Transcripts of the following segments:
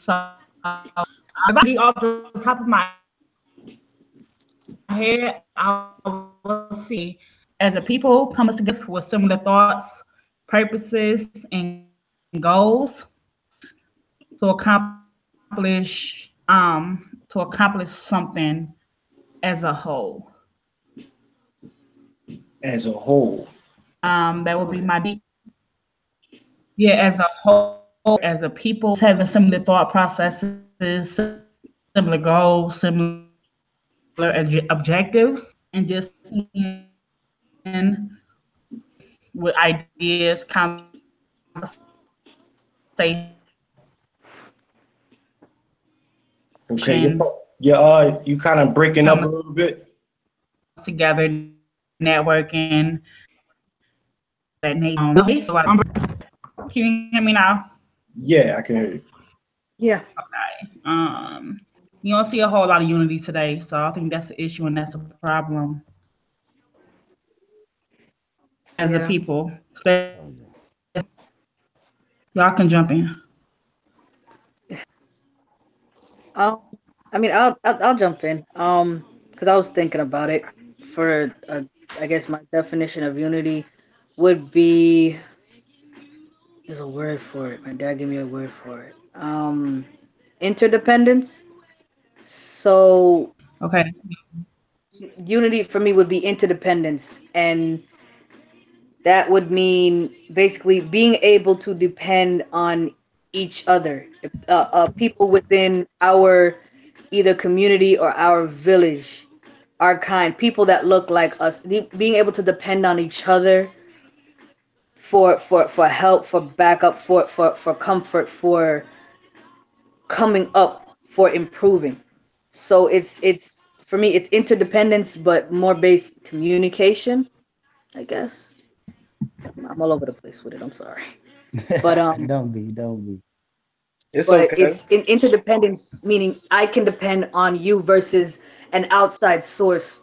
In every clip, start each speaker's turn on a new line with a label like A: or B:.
A: So be off the top of my head, I will see as a people coming together with similar thoughts, purposes, and goals to accomplish something as a whole.
B: As a whole.
A: That would be my yeah, as a whole, as a people, having similar thought processes, similar goals, similar objectives, and just with ideas,
B: Okay, you kind of breaking up a
A: coming
B: little bit.
A: together, networking, that nature. Can you hear me now?
B: Yeah, I can hear you.
C: Yeah.
A: Okay. You don't see a whole lot of unity today, so I think that's the issue and that's a problem as a
C: Yeah.
A: people. Y'all can jump in.
C: Um, I mean, I'll jump in. Because I was thinking about it. For I guess my definition of unity would be, there's a word for it. My dad gave me a word for it. Interdependence. So
A: Okay.
C: unity for me would be interdependence, and that would mean basically being able to depend on each other. People within our either community or our village, our kind, people that look like us, being able to depend on each other for help, for backup, for comfort, for coming up, for improving. So it's for me it's interdependence, but more based communication, I guess. I'm all over the place with it. I'm sorry, but
D: Don't be.
E: It's
C: but
E: okay.
C: it's in interdependence, meaning I can depend on you versus an outside source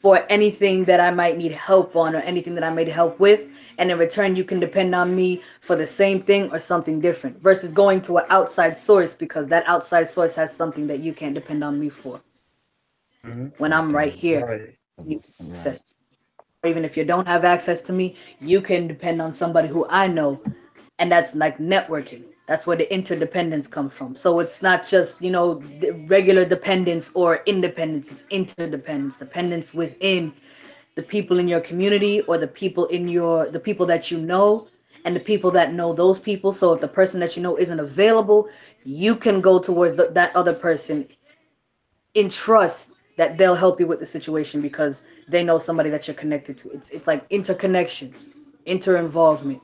C: for anything that I might need help on or anything that I might help with, and in return you can depend on me for the same thing or something different versus going to an outside source because that outside source has something that you can't depend on me for
E: Hmm.
C: when I'm right
D: Okay.
C: here.
E: Right.
C: You have
D: Right.
C: access to, or even if you don't have access to me, you can depend on somebody who I know, and that's like networking. That's where the interdependence comes from. So it's not just the regular dependence or independence. It's interdependence, dependence within the people in your community or the people that you know and the people that know those people. So if the person that you know isn't available, you can go towards that other person in trust that they'll help you with the situation because they know somebody that you're connected to. It's like interconnections, inter-involvement.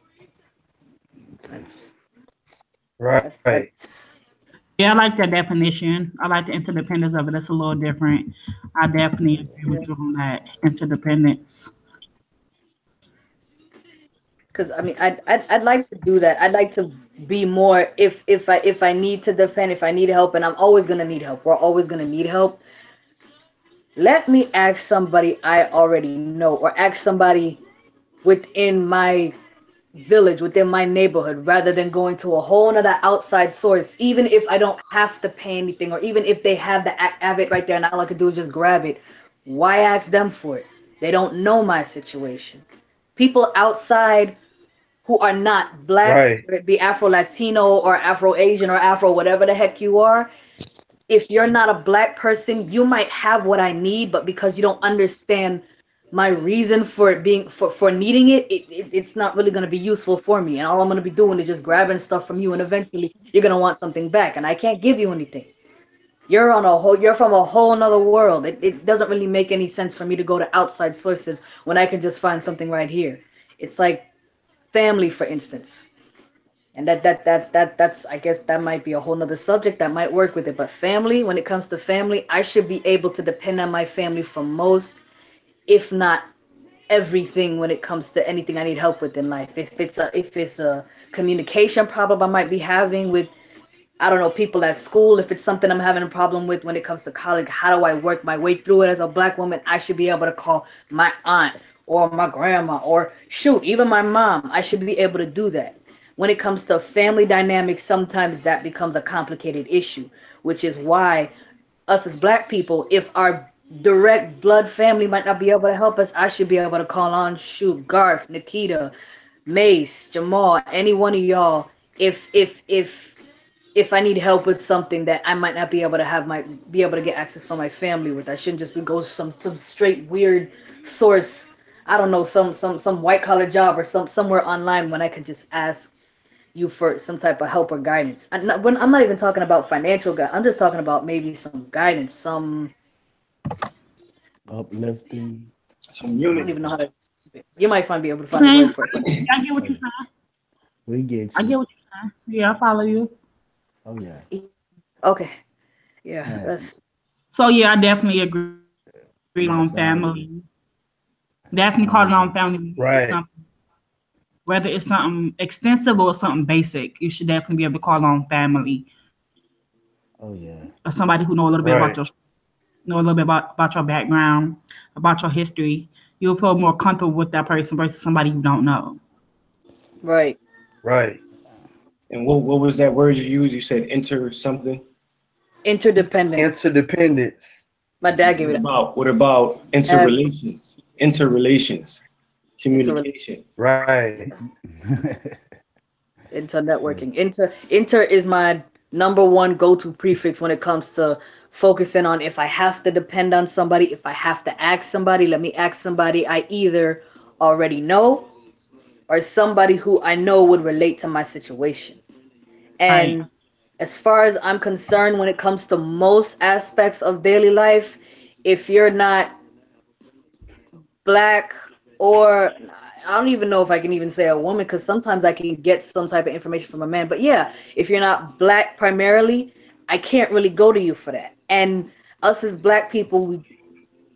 D: Okay.
C: That's
E: Right.
C: that's
A: Yeah, I like that definition. I like the interdependence of it. That's a little different. I definitely agree with you on that interdependence.
C: because I mean I'd like to do that. I'd like to be more if I need to defend, if I need help, and I'm always gonna need help. We're always gonna need help. Let me ask somebody I already know, or ask somebody within my village, within my neighborhood, rather than going to a whole other outside source, even if I don't have to pay anything, or even if they have have it right there and all I could do is just grab it. Why ask them for it? They don't know my situation. People outside who are not black,
E: Right.
C: whether it be Afro Latino or Afro Asian or Afro whatever the heck you are, if you're not a black person, you might have what I need, but because you don't understand my reason for it being for needing it's not really going to be useful for me. And all I'm going to be doing is just grabbing stuff from you, and eventually you're going to want something back, and I can't give you anything. You're from a whole nother world. It doesn't really make any sense for me to go to outside sources when I can just find something right here. It's like family, for instance. And that's, I guess that might be a whole nother subject that might work with it. But family, when it comes to family, I should be able to depend on my family for most, if not everything, when it comes to anything I need help with in life. If it's a communication problem I might be having with, I don't know, people at school, if it's something I'm having a problem with when it comes to college, how do I work my way through it as a black woman? I should be able to call my aunt or my grandma, or shoot, even my mom. I should be able to do that. when it comes to family dynamics, sometimes that becomes a complicated issue, which is why us as black people, if our direct blood family might not be able to help us, I should be able to call on, shoot, Garth, Nikita, Mace, Jamal, any one of y'all, if I need help with something that I might not be able to be able to get access from my family with. I shouldn't just go some straight weird source. I don't know, some white collar job or somewhere online when I could just ask you for some type of help or guidance. I'm not even talking about financial guidance. I'm just talking about maybe some guidance, some
D: Uplifting.
B: Some
C: I don't
B: unit.
C: even know how to. You might be able to find a word for it.
A: I get what you're saying.
D: We get
A: I
D: you.
A: get what you're saying. Yeah, I follow you.
D: Oh yeah.
C: Okay, yeah,
D: Yeah.
C: that's
A: So yeah, I definitely agree on
D: Yes, I
A: family. Definitely calling on family.
E: Right.
A: Whether it's something extensive or something basic, you should definitely be able to call on family
D: Oh yeah.
A: or somebody who know a little bit
E: Right.
A: about your background, about your history. You'll feel more comfortable with that person versus somebody you don't know.
C: right.
E: Right.
B: And what was that word you used? You said enter something.
C: Interdependence.
E: Interdependent.
C: My dad gave
B: What
C: it
B: about interrelations? Interrelations. Communication.
E: Right.
C: into networking. Inter is my number one go-to prefix when it comes to focusing on if I have to depend on somebody, if I have to ask somebody, let me ask somebody I either already know or somebody who I know would relate to my situation.
A: Right.
C: And as far as I'm concerned, when it comes to most aspects of daily life, if you're not black or I don't even know if I can even say a woman because sometimes I can get some type of information from a man. But yeah, if you're not black primarily, I can't really go to you for that. And us as black people,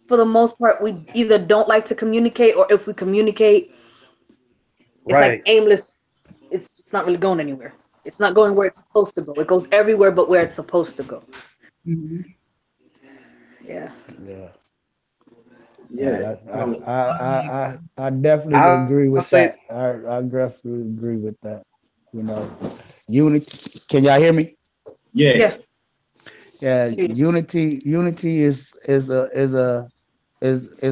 C: for the most part, we either don't like to communicate or if we communicate, it's like
E: Right.
C: aimless. It's not really going anywhere. It's not going where it's supposed to go. It goes everywhere but where it's supposed to go.
A: Mhm.
C: Yeah.
D: Yeah.
B: Yeah.
D: I definitely
E: I'll
D: agree with
E: say
D: that. I definitely agree with that. You know, unity. Can y'all hear me?
B: Yeah.
C: Yeah.
D: Yeah, unity is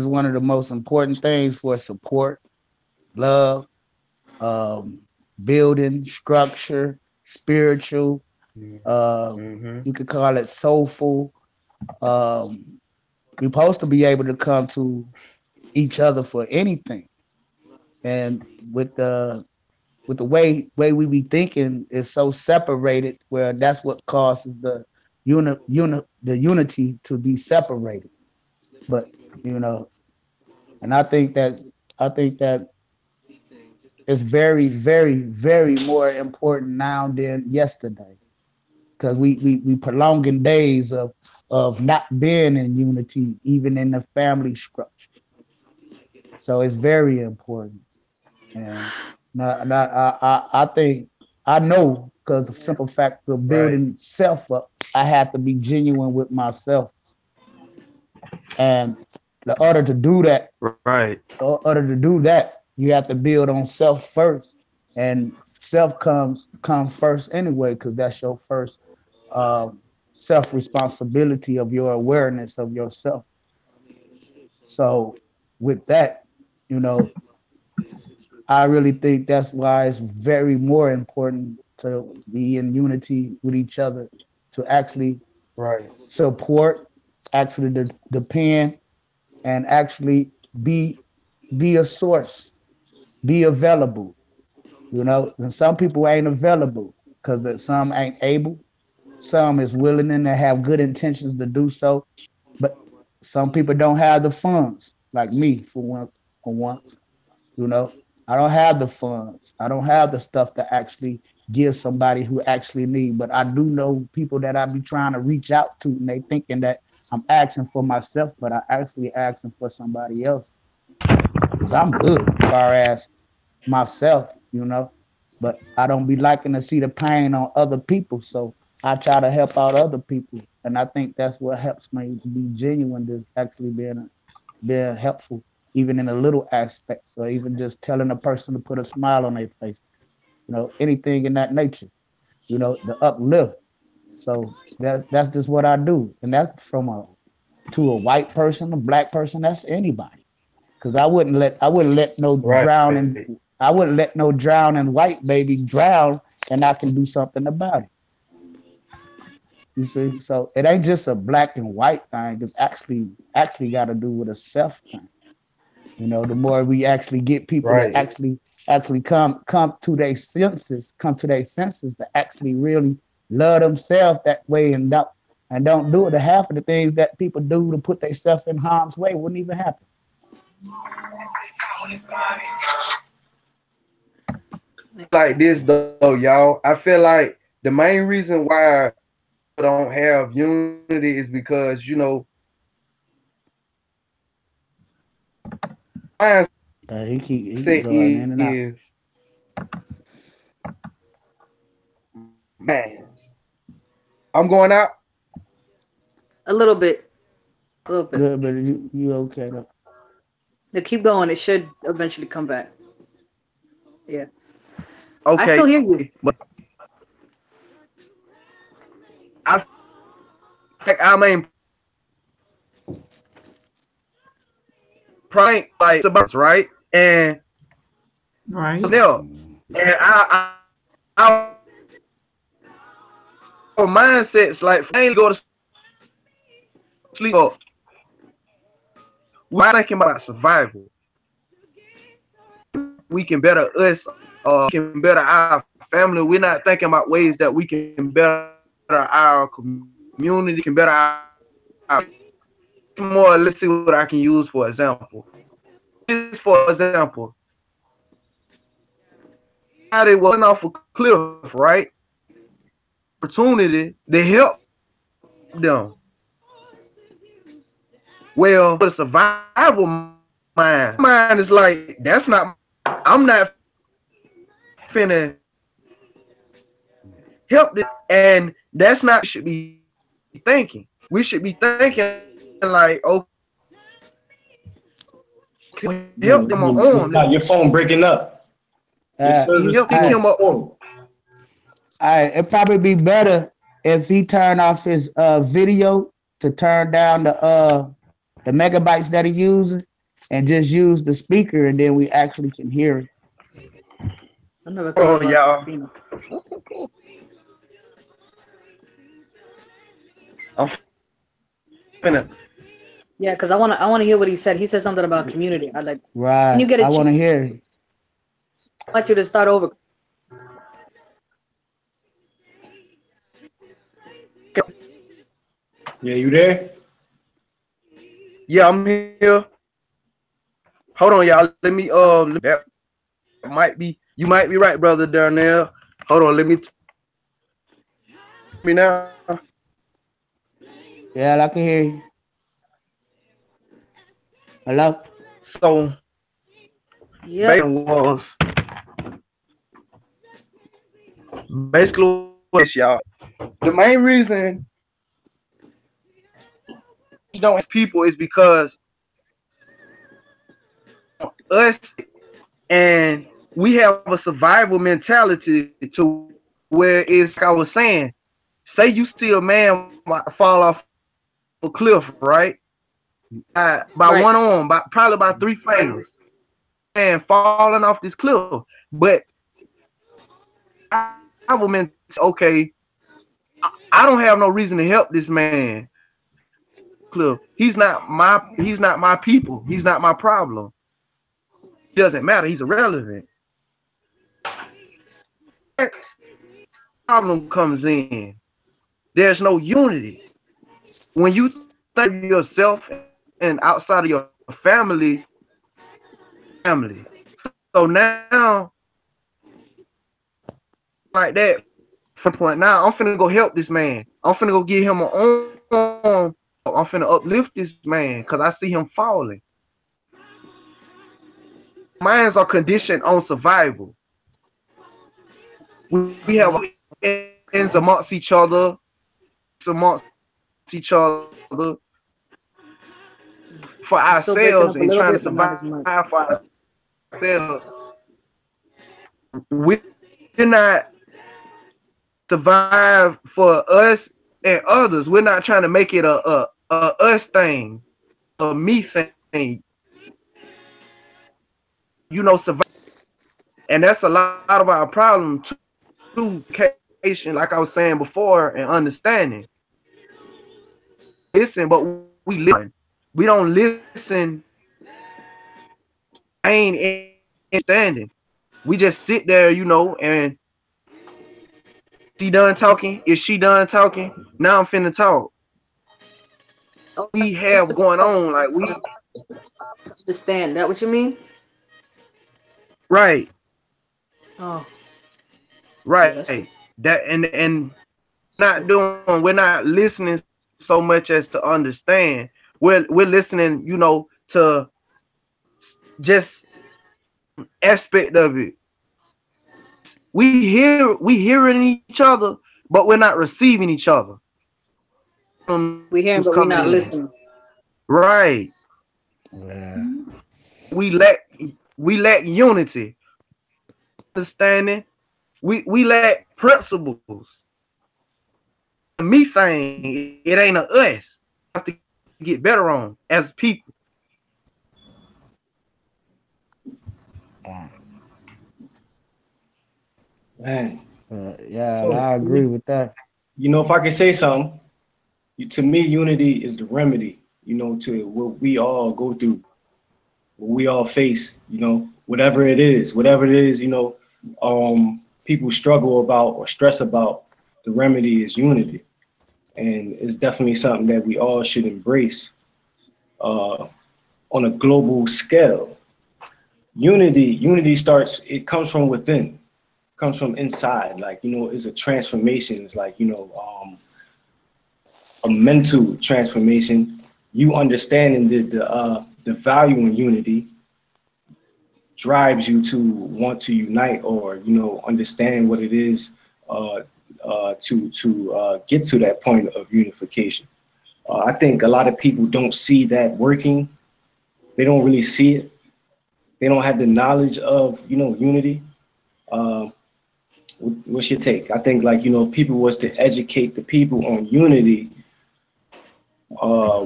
D: one of the most important things for support, love, um, building, structure, spiritual.
E: mm-hmm.
D: You could call it soulful. Um, we're supposed to be able to come to each other for anything, and with the way we be thinking is so separated, where that's what causes the unity to be separated. But you know, and I think that it's very, very, very more important now than yesterday because we prolonging days of not being in unity, even in the family structure. So it's very important. And I think I know because the simple fact of
E: Right.
D: building self up, I have to be genuine with myself. And the order to do that,
E: Right.
D: you have to build on self first. And self comes first anyway, because that's your first self responsibility of your awareness of yourself. So with that, you know, I really think that's why it's very more important to be in unity with each other, to actually
E: Right.
D: support, actually depend, and actually be be a source, be available. You know, and some people ain't available because some ain't able, some is willing and they have good intentions to do so, but some people don't have the funds, like me for once. You know, I don't have the funds. I don't have the stuff to actually give somebody who actually need. But I do know people that I be trying to reach out to, and they thinking that I'm asking for myself, but I actually asking for somebody else because I'm good as far as myself, you know. But I don't be liking to see the pain on other people, so I try to help out other people, and I think that's what helps me to be genuine, to actually being helpful, even in the little aspects, or even just telling a person to put a smile on their face. anything in that nature, the uplift. So that's just what I do, and that's to a white person, a black person, that's anybody. Because I wouldn't let no
E: Right.
D: drowning white baby drown, and I can do something about it. You see, so it ain't just a black and white thing. It's actually got to do with a self thing. The more we actually get people to
E: Right.
D: actually come to their senses, to actually really love themselves that way, and don't do it. Half of the things that people do to put themselves in harm's way wouldn't even happen.
E: Like this though, y'all. I feel like the main reason why we don't have unity is because mindset
D: He going in and out.
E: is man. I'm going out.
C: A little bit. A little bit.
D: Good, but you okay though?
C: Now keep going. It should eventually come back. Yeah.
E: Okay.
C: I still hear you.
E: But I think our main prank like suburbs, right? And
A: Right.
E: no, and our mindsets like ain't go to sleep up. We're thinking about survival. We can better us, can better our family. We're not thinking about ways that we can better our community, can better our more. Let's see what I can use for example. Just for example, how they went off a cliff, right? Opportunity to help them. Well, the survival mind is like, that's not, I'm not finna help this, and that's not what we should be thinking. We should be thinking like, okay, help them on.
B: Your phone breaking up.
E: Help him on.
D: It'd probably be better if he turned off his video to turn down the megabytes that he using, and just use the speaker, and then we actually can hear it.
C: I never thought about
E: y'all. I'm finna.
C: Yeah, because I wanna hear what he said. He said something about community. I like.
D: Right.
C: Can you get a
D: I want to hear it.
C: I'd like you to start over.
B: Yeah, you there?
E: Yeah, I'm here. Hold on, y'all. Let me that might be, you might be right, brother Darnell. Hold on, let me now.
D: Yeah, I can hear you. Hello?
E: So
C: Yeah.
E: Basically what y'all. The main reason you don't have people is because us, and we have a survival mentality to where it's like I was saying, say you see a man fall off a cliff, right? By
C: Right.
E: one arm, probably by 3 fingers, and falling off this cliff. But I meant, okay, I don't have no reason to help this man. Cliff, he's not my people. He's not my problem. It doesn't matter. He's irrelevant. Problem comes in. There's no unity. When you think of yourself and outside of your family. So now, like that, from point now, I'm finna go help this man. I'm finna go get him an arm. I'm finna uplift this man because I see him falling. Minds are conditioned on survival. We have ends amongst each other, for ourselves and trying to survive for ourselves. With not survive for us and others. We're not trying to make it a us thing, a me thing. You know, survive, and that's a lot of our problem too. Like I was saying before, and understanding. Listen, but we listen. We don't listen. I ain't understanding. We just sit there, you know, and she done talking. Is she done talking? Now I'm finna talk. We have going on like we
C: understand. That what you mean?
E: Right.
C: Oh.
E: Right. Yeah, that and not doing. We're not listening so much as to understand. We're listening, you know, to just aspect of it. We hearing each other, but we're not receiving each other.
C: We hearing, but we're not listening.
E: Right.
D: Yeah.
E: We lack unity, understanding. We lack principles. The me thing, it ain't a us. We have to get better on as people.
B: Man.
D: Yeah, so, I agree with that.
B: You know, if I could say something, to me, unity is the remedy, you know, to what we all go through, what we all face, you know, whatever it is, you know, people struggle about or stress about, the remedy is unity. And it's definitely something that we all should embrace on a global scale. Unity starts, it comes from within, comes from inside. Like, you know, it's a transformation. It's like, you know, a mental transformation. You understanding the value in unity drives you to want to unite, or, you know, understand what it is to get to that point of unification. I think a lot of people don't see that working. They don't really see it. They don't have the knowledge of, you know, unity. What's your take? I think, like, you know, if people was to educate the people on unity,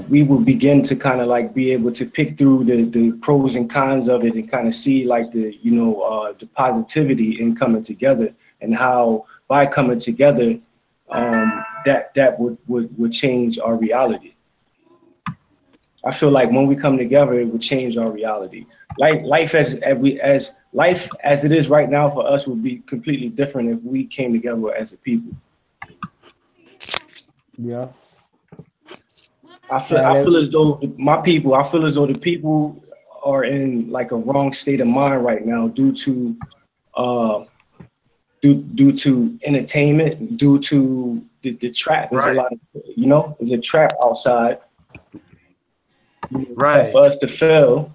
B: we will begin to kind of like be able to pick through the pros and cons of it and kind of see like the, you know, the positivity in coming together, and how by coming together, that would change our reality. I feel like when we come together, it would change our reality. Life as it is right now for us would be completely different if we came together as a people.
D: Yeah.
B: I feel as though the people are in like a wrong state of mind right now due to entertainment, due to the trap. There's a lot of, you know, there's a trap outside.
E: Right.
B: For us to fail,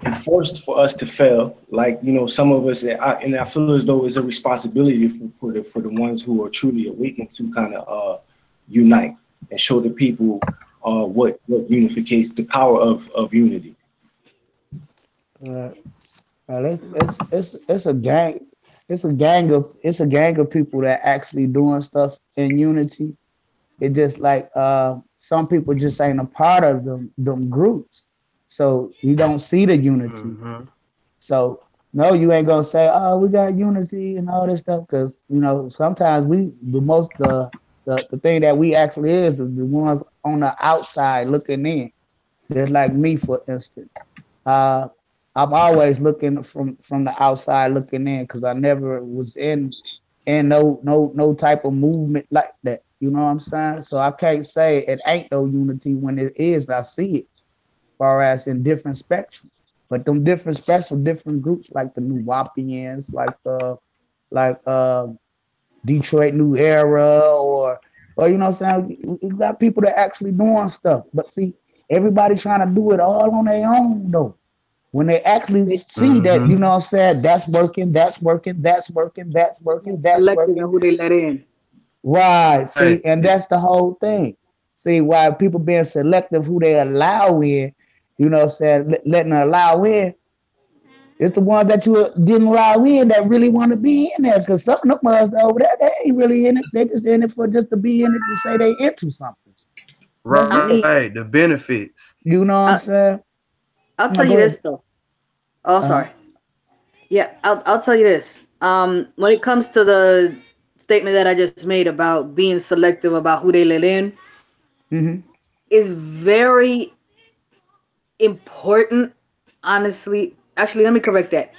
B: and forced for us to fail, like, you know, some of us, and I feel as though it's a responsibility for the ones who are truly awakened to kind of unite and show the people what unification, the power of unity.
D: It's a gang. It's a gang of people that actually doing stuff in unity. It just like some people just ain't a part of them groups, so you don't see the unity. Mm-hmm. So no, you ain't gonna say, oh, we got unity and all this stuff, because, you know, sometimes the thing that we actually is the ones on the outside looking in. Just like me, for instance. I'm always looking from the outside looking in, because I never was in no type of movement like that. You know what I'm saying? So I can't say it ain't no unity when it is. I see it, as far as in different spectrums. But them different different groups, like the New Wapians, like Detroit New Era, or you know what I'm saying? You got people that actually doing stuff. But see, everybody trying to do it all on their own though. When they actually see that, you know what I'm saying, that's working. Selecting
C: who they let in.
D: Right. See, and that's the whole thing. See, why people being selective who they allow in, you know what I'm saying, letting them allow in, It's the ones that you didn't allow in that really want to be in there. Because some of them us over there, they ain't really in it. They just in it for just to be in it to say they into something. That's it.
E: Right, the benefits.
D: You know what I'm saying?
C: I'll
D: No,
C: tell
D: go
C: you
D: ahead.
C: this though. Oh, I'm
D: Uh-huh.
C: sorry. Yeah, I'll tell you this. When it comes to the statement that I just made about being selective about who they let in,
D: Mm-hmm.
C: is very important. Honestly, actually, let me correct that.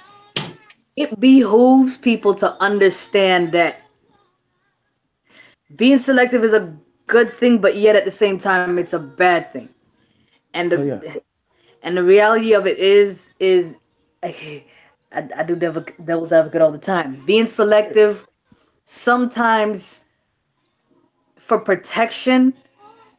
C: It behooves people to understand that being selective is a good thing, but yet at the same time, it's a bad thing. And
D: Oh yeah.
C: the reality of it is I do devil's advocate all the time. Being selective sometimes for protection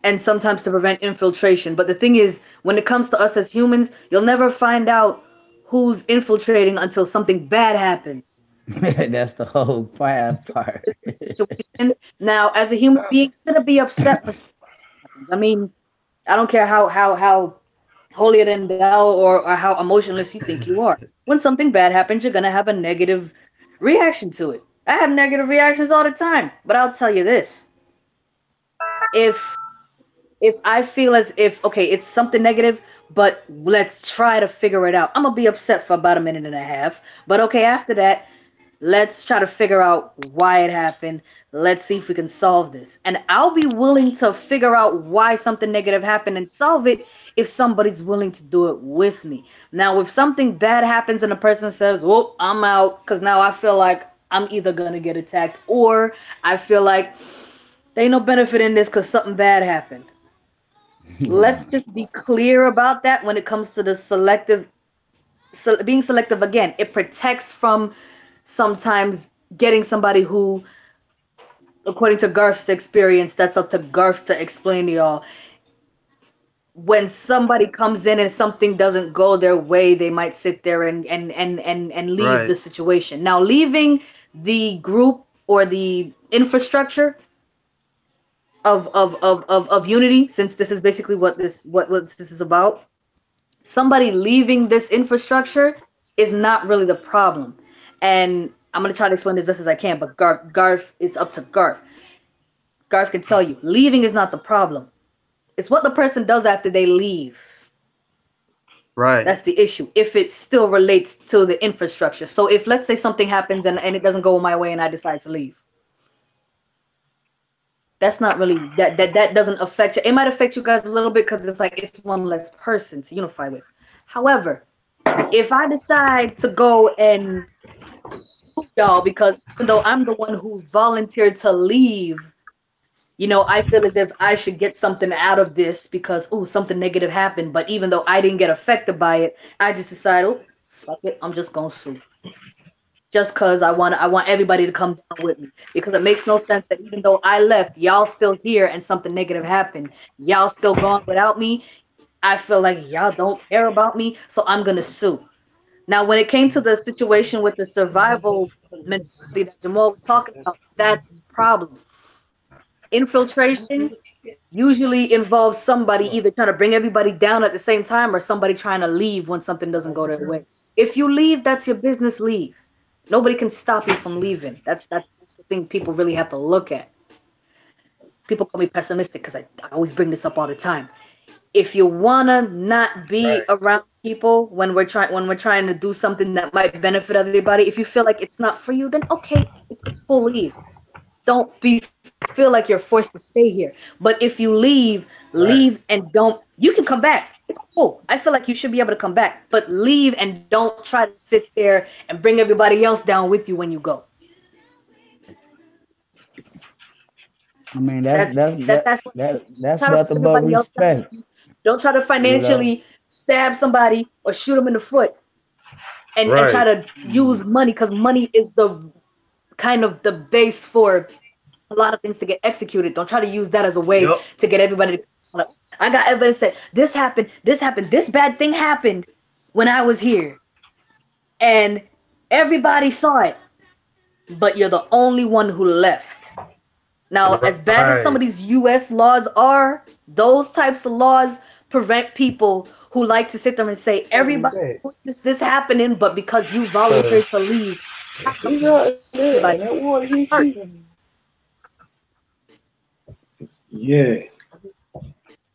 C: and sometimes to prevent infiltration. But the thing is, when it comes to us as humans, you'll never find out who's infiltrating until something bad happens.
D: That's the whole bad part.
C: Situation. Now, as a human being, you're gonna be upset when something happens. I mean, I don't care how holier than thou or how emotionless you think you are. When something bad happens, you're gonna have a negative reaction to it. I have negative reactions all the time, but I'll tell you this: if I feel as if okay, it's something negative, but let's try to figure it out. I'm gonna be upset for about a minute and a half, but okay, after that, let's try to figure out why it happened. Let's see if we can solve this. And I'll be willing to figure out why something negative happened and solve it if somebody's willing to do it with me. Now, if something bad happens and a person says, "Well, I'm out," because now I feel like I'm either gonna get attacked or I feel like there ain't no benefit in this because something bad happened. Let's just be clear about that when it comes to the selective. So being selective again, it protects from sometimes getting somebody who, according to Garth's experience, that's up to Garth to explain to y'all. When somebody comes in and something doesn't go their way, they might sit there and leave the
E: Right.
C: situation. Now, leaving the group or the infrastructure of unity, since this is basically what this is about, somebody leaving this infrastructure is not really the problem. And I'm gonna try to explain this best as I can, but Garth, it's up to Garth. Garth can tell you, leaving is not the problem. It's what the person does after they leave.
E: Right.
C: That's the issue. If it still relates to the infrastructure. So if let's say something happens and it doesn't go my way and I decide to leave. That's not really that doesn't affect you. It might affect you guys a little bit because it's like it's one less person to unify with. However, if I decide to go and sue y'all because even though I'm the one who volunteered to leave, I feel as if I should get something out of this because something negative happened. But even though I didn't get affected by it, I just decided, fuck it, I'm just gonna sue. Just because I want everybody to come down with me. Because it makes no sense that even though I left, y'all still here and something negative happened. Y'all still gone without me. I feel like y'all don't care about me, so I'm gonna sue. Now, when it came to the situation with the survival mentality that Jamal was talking about, that's the problem. Infiltration usually involves somebody either trying to bring everybody down at the same time or somebody trying to leave when something doesn't go their way. If you leave, that's your business, leave. Nobody can stop you from leaving. That's the thing people really have to look at. People call me pessimistic because I always bring this up all the time. If you wanna not be around people when we're trying to do something that might benefit everybody, if you feel like it's not for you, then okay, it's full leave. Don't feel like you're forced to stay here. But if you leave and don't, you can come back. It's cool. I feel like you should be able to come back, but leave and don't try to sit there and bring everybody else down with you when you go.
D: I mean,
C: That's what
D: that's
C: try to bring
D: nothing but
C: everybody else down with
D: respect.
C: you. Don't try to
D: You know.
C: financially stab somebody or shoot them in the foot and try
E: Right.
C: to use money because money is the kind of the base for a lot of things to get executed. Don't try to use that as a way
E: Yep.
C: to get everybody to. I got evidence that this happened, this bad thing happened when I was here. And everybody saw it, but you're the only one who left. Now, as bad as some of
E: Right.
C: these US laws are, those types of laws prevent people who like to sit there and say everybody knows this happening, but because you volunteered to leave, like hurt.
B: Yeah.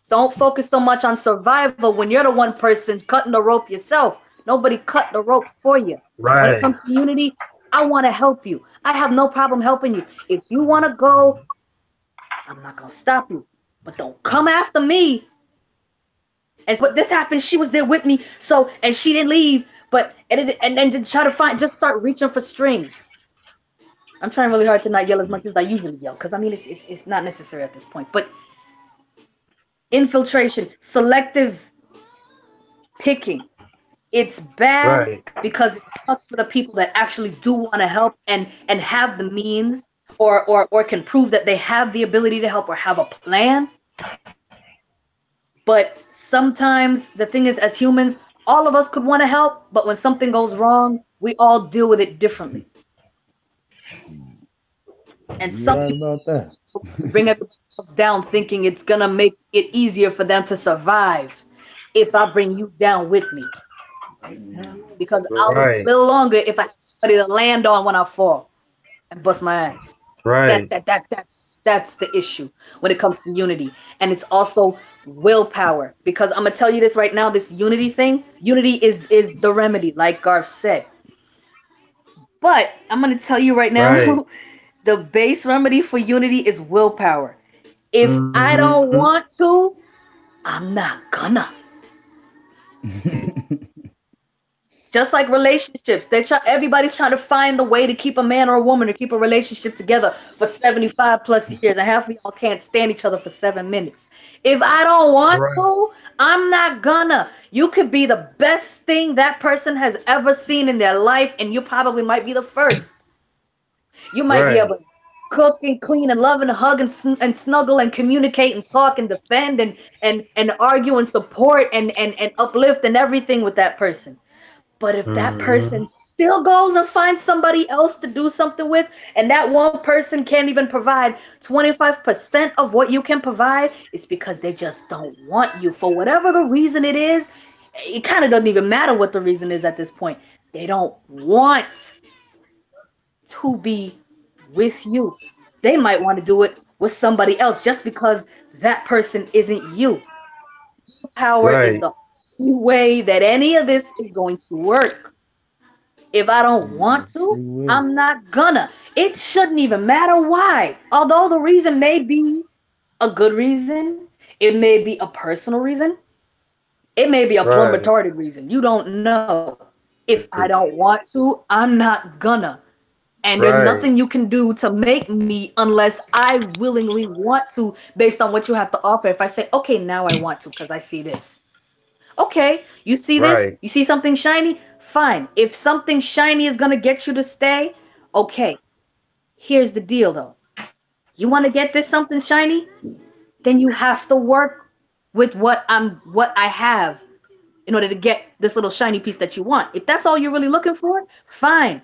C: Don't focus so much on survival when you're the one person cutting the rope yourself. Nobody cut the rope for you. When it
E: Right.
C: comes to unity, I want to help you. I have no problem helping you. If you want to go, I'm not going to stop you. But don't come after me. And but this happened. She was there with me. So, and she didn't leave. But, and then to try to find, just start reaching for strings. I'm trying really hard to not yell as much as I usually yell. Because, I mean, it's not necessary at this point. But infiltration, selective picking. It's bad because it sucks for the people that actually do want to help and have the means or can prove that they have the ability to help or have a plan. But sometimes the thing is, as humans, all of us could want to help, but when something goes wrong, we all deal with it differently. And some people bring everybody else down thinking it's gonna make it easier for them to survive if I bring you down with me. Because I'll live a little longer if I have somebody to land on when I fall and bust my ass.
E: Right.
C: That's the issue when it comes to unity. And it's also willpower. Because I'm gonna tell you this right now, this unity thing, unity is the remedy, like Garth said. But I'm gonna tell you right now, the base remedy for unity is willpower. If I don't want to, I'm not gonna. Just like relationships, everybody's trying to find a way to keep a man or a woman to keep a relationship together for 75 plus years, and half of y'all can't stand each other for 7 minutes. If I don't want to, I'm not gonna. You could be the best thing that person has ever seen in their life, and you probably might be the first. You might be able to cook and clean and love and hug and snuggle and communicate and talk and defend and argue and support and uplift and everything with that person. But if that person still goes and finds somebody else to do something with, and that one person can't even provide 25% of what you can provide, it's because they just don't want you. For whatever the reason it is, it kind of doesn't even matter what the reason is at this point. They don't want to be with you. They might want to do it with somebody else just because that person isn't you. Power is the way that any of this is going to work. If I don't want to, I'm not gonna. It shouldn't even matter why. Although the reason may be a good reason, it may be a personal reason, it may be a plumb retarded reason. You don't know. If I don't want to, I'm not gonna. And there's nothing you can do to make me unless I willingly want to, based on what you have to offer. If I say, okay, now I want to because I see this. Okay, you see this? You see something shiny? Fine. If something shiny is going to get you to stay, okay. Here's the deal, though. You want to get this something shiny? Then you have to work with what I have in order to get this little shiny piece that you want. If that's all you're really looking for, fine.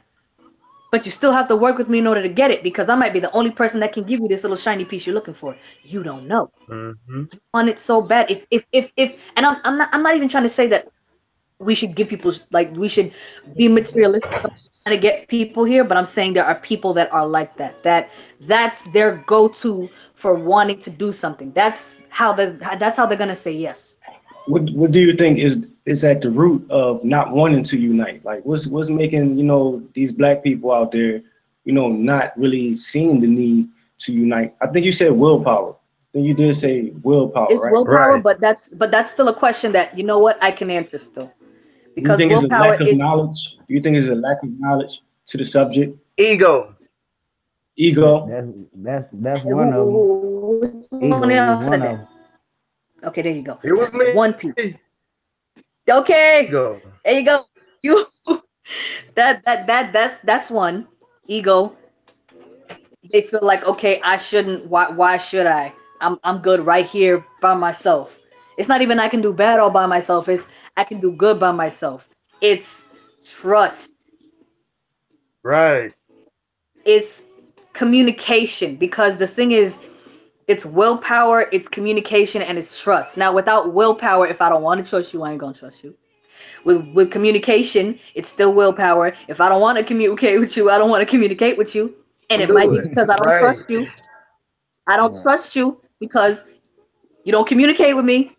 C: But you still have to work with me in order to get it, because I might be the only person that can give you this little shiny piece you're looking for. You don't know. You want it so bad. If and I'm not even trying to say that we should give people, like, we should be materialistic about trying to get people here, but I'm saying there are people that are like that. That's their go-to for wanting to do something. That's how they're gonna say yes.
B: What do you think is at the root of not wanting to unite? Like, what's making, these black people out there, not really seeing the need to unite? I think you said willpower. I think you did say willpower.
C: It's
B: right?
C: willpower, but that's still a question that, you know what, I can answer still. Because
B: you think it's a lack of
C: is
B: knowledge? Do you think it's a lack of knowledge to the subject?
E: Ego.
D: That's one of them. Ego is one of them.
C: Okay, there you go.
E: It was me.
C: One piece. Okay,
E: Ego.
C: there you go. You that's one. Ego. They feel like, okay, I shouldn't. Why should I? I'm good right here by myself. It's not even I can do bad all by myself. It's I can do good by myself. It's trust.
E: Right.
C: It's communication, because the thing is, It's willpower, it's communication, and it's trust. Now, without willpower, if I don't want to trust you, I ain't gonna trust you. With communication, it's still willpower. If I don't want to communicate with you, I don't want to communicate with you. And it might be because I don't
E: Right.
C: trust you. I don't trust you because you don't communicate with me.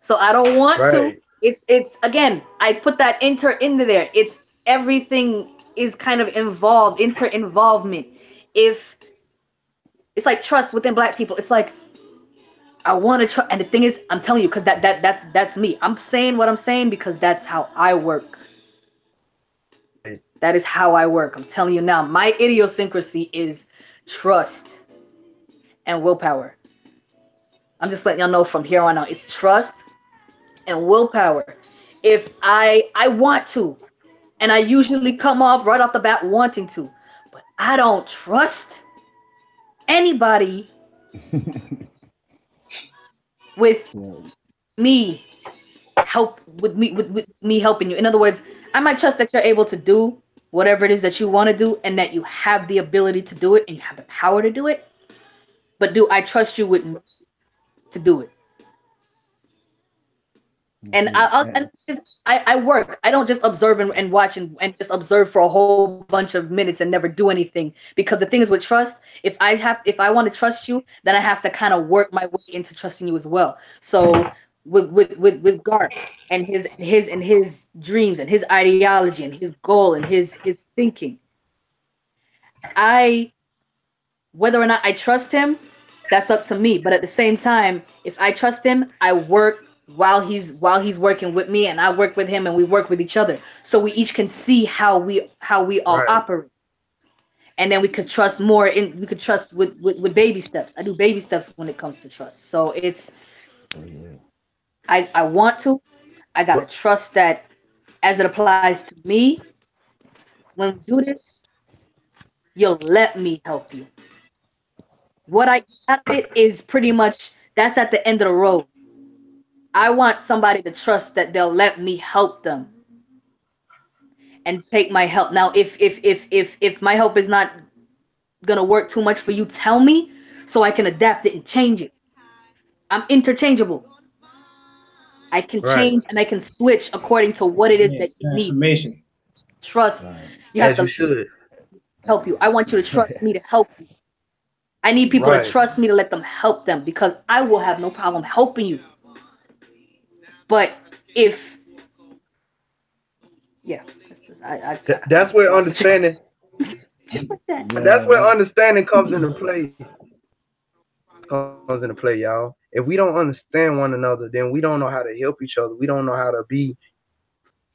C: So I don't want to.
E: Right.
C: It's again, I put that into there. It's everything is kind of involved, involvement. If it's like trust within Black people, it's like I want to trust, and the thing is, I'm telling you, because that's me. I'm saying what I'm saying because that's how I work. That is how I work. I'm telling you now, my idiosyncrasy is trust and willpower. I'm just letting y'all know from here on out, it's trust and willpower. If I want to, and I usually come off right off the bat wanting to, but I don't trust anybody with me with me helping you. In other words, I might trust that you're able to do whatever it is that you want to do and that you have the ability to do it and you have the power to do it. But do I trust you with mercy to do it? And I work. I don't just observe and watch and just observe for a whole bunch of minutes and never do anything. Because the thing is with trust, if I want to trust you, then I have to kind of work my way into trusting you as well. So with Garth and his dreams and his ideology and his goal and his thinking, whether or not I trust him, that's up to me. But at the same time, if I trust him, I work while he's working with me, and I work with him, and we work with each other, so we each can see how we all operate, and then we could trust more. We could trust with baby steps. I do baby steps when it comes to trust. So it's I want to. I gotta trust that as it applies to me. When we do this, you'll let me help you. What I got it is pretty much that's at the end of the road. I want somebody to trust that they'll let me help them and take my help. Now, if my help is not gonna work too much for you, tell me so I can adapt it and change it. I'm interchangeable. I can change and I can switch according to what it is that you need. Trust. You have to help you. I want you to trust me to help you. I need people to trust me to let them help them because I will have no problem helping you. But if,
E: that's where understanding.
C: Just like that.
E: That's where understanding comes into play. Y'all. If we don't understand one another, then we don't know how to help each other. We don't know how to be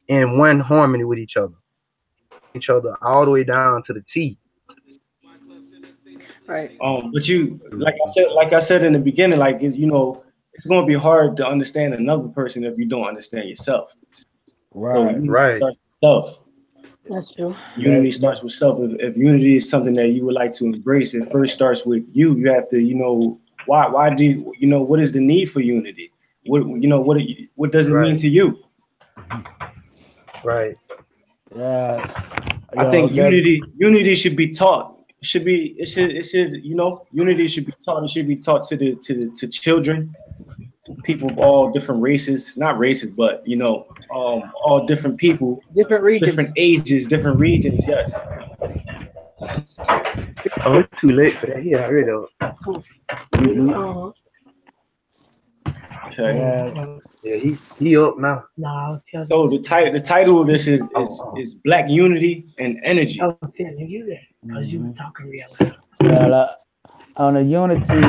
E: in one harmony with each other all the way down to the T.
C: Right.
B: But you, like I said in the beginning, like it's going to be hard to understand another person if you don't understand yourself.
D: Right.
B: So start with self.
C: That's true.
B: Unity starts with self. If unity is something that you would like to embrace, it first starts with you. You have to, why do what is the need for unity? What does it mean to you?
E: Right.
B: I think unity should be taught. Unity should be taught. It should be taught to children, people of all different races, not races, but all different people,
C: different regions,
B: different ages, different regions. Yes.
E: Oh, it's too late for that. Yeah, I read it.
B: Okay.
E: Yeah, he up now.
B: So the title of this is Black Unity and Energy.
F: I was telling you that because you were talking real loud.
D: Well, on the unity,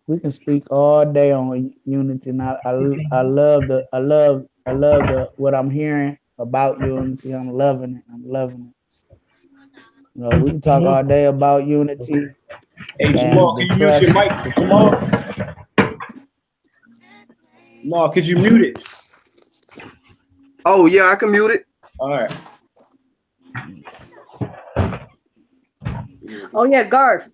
D: we can speak all day on unity, and I love what I'm hearing about unity. I'm loving it. We can talk all day about unity.
B: Hey, Jamal, can you use your mic? Jamal? No, could you mute it?
E: Oh yeah, I can mute it.
B: All right.
C: Oh yeah, Garth.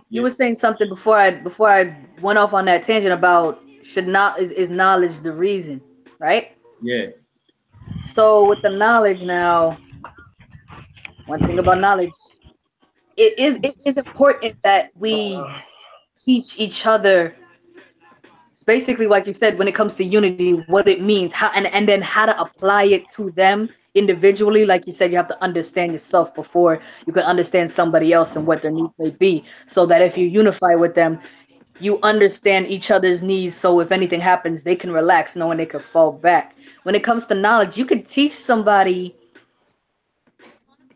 C: You were saying something before I went off on that tangent about is knowledge the reason, right?
B: Yeah.
C: So with the knowledge now, one thing about knowledge, it is important that we teach each other. It's basically like you said, when it comes to unity, what it means, how and then how to apply it to them individually. Like you said, you have to understand yourself before you can understand somebody else and what their needs may be. So that if you unify with them, you understand each other's needs. So if anything happens, they can relax, knowing they could fall back. When it comes to knowledge, you could teach somebody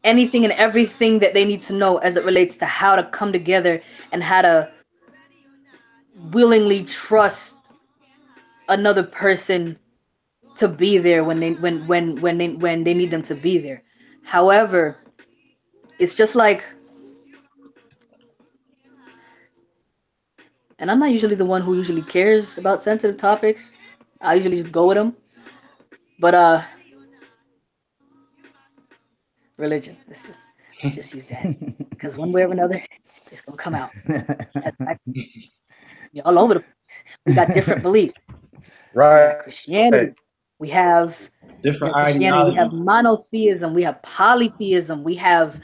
C: anything and everything that they need to know as it relates to how to come together and how to willingly trust another person to be there when they need them to be there. However, it's just like, and I'm not usually the one who usually cares about sensitive topics. I usually just go with them. But religion. Let's just use that, because one way or another, it's gonna come out. You're all over the place. We got different beliefs.
E: Right.
C: Christianity. We have
B: Different
C: Christianity. We have
B: ideologies.
C: monotheism. We have polytheism. We have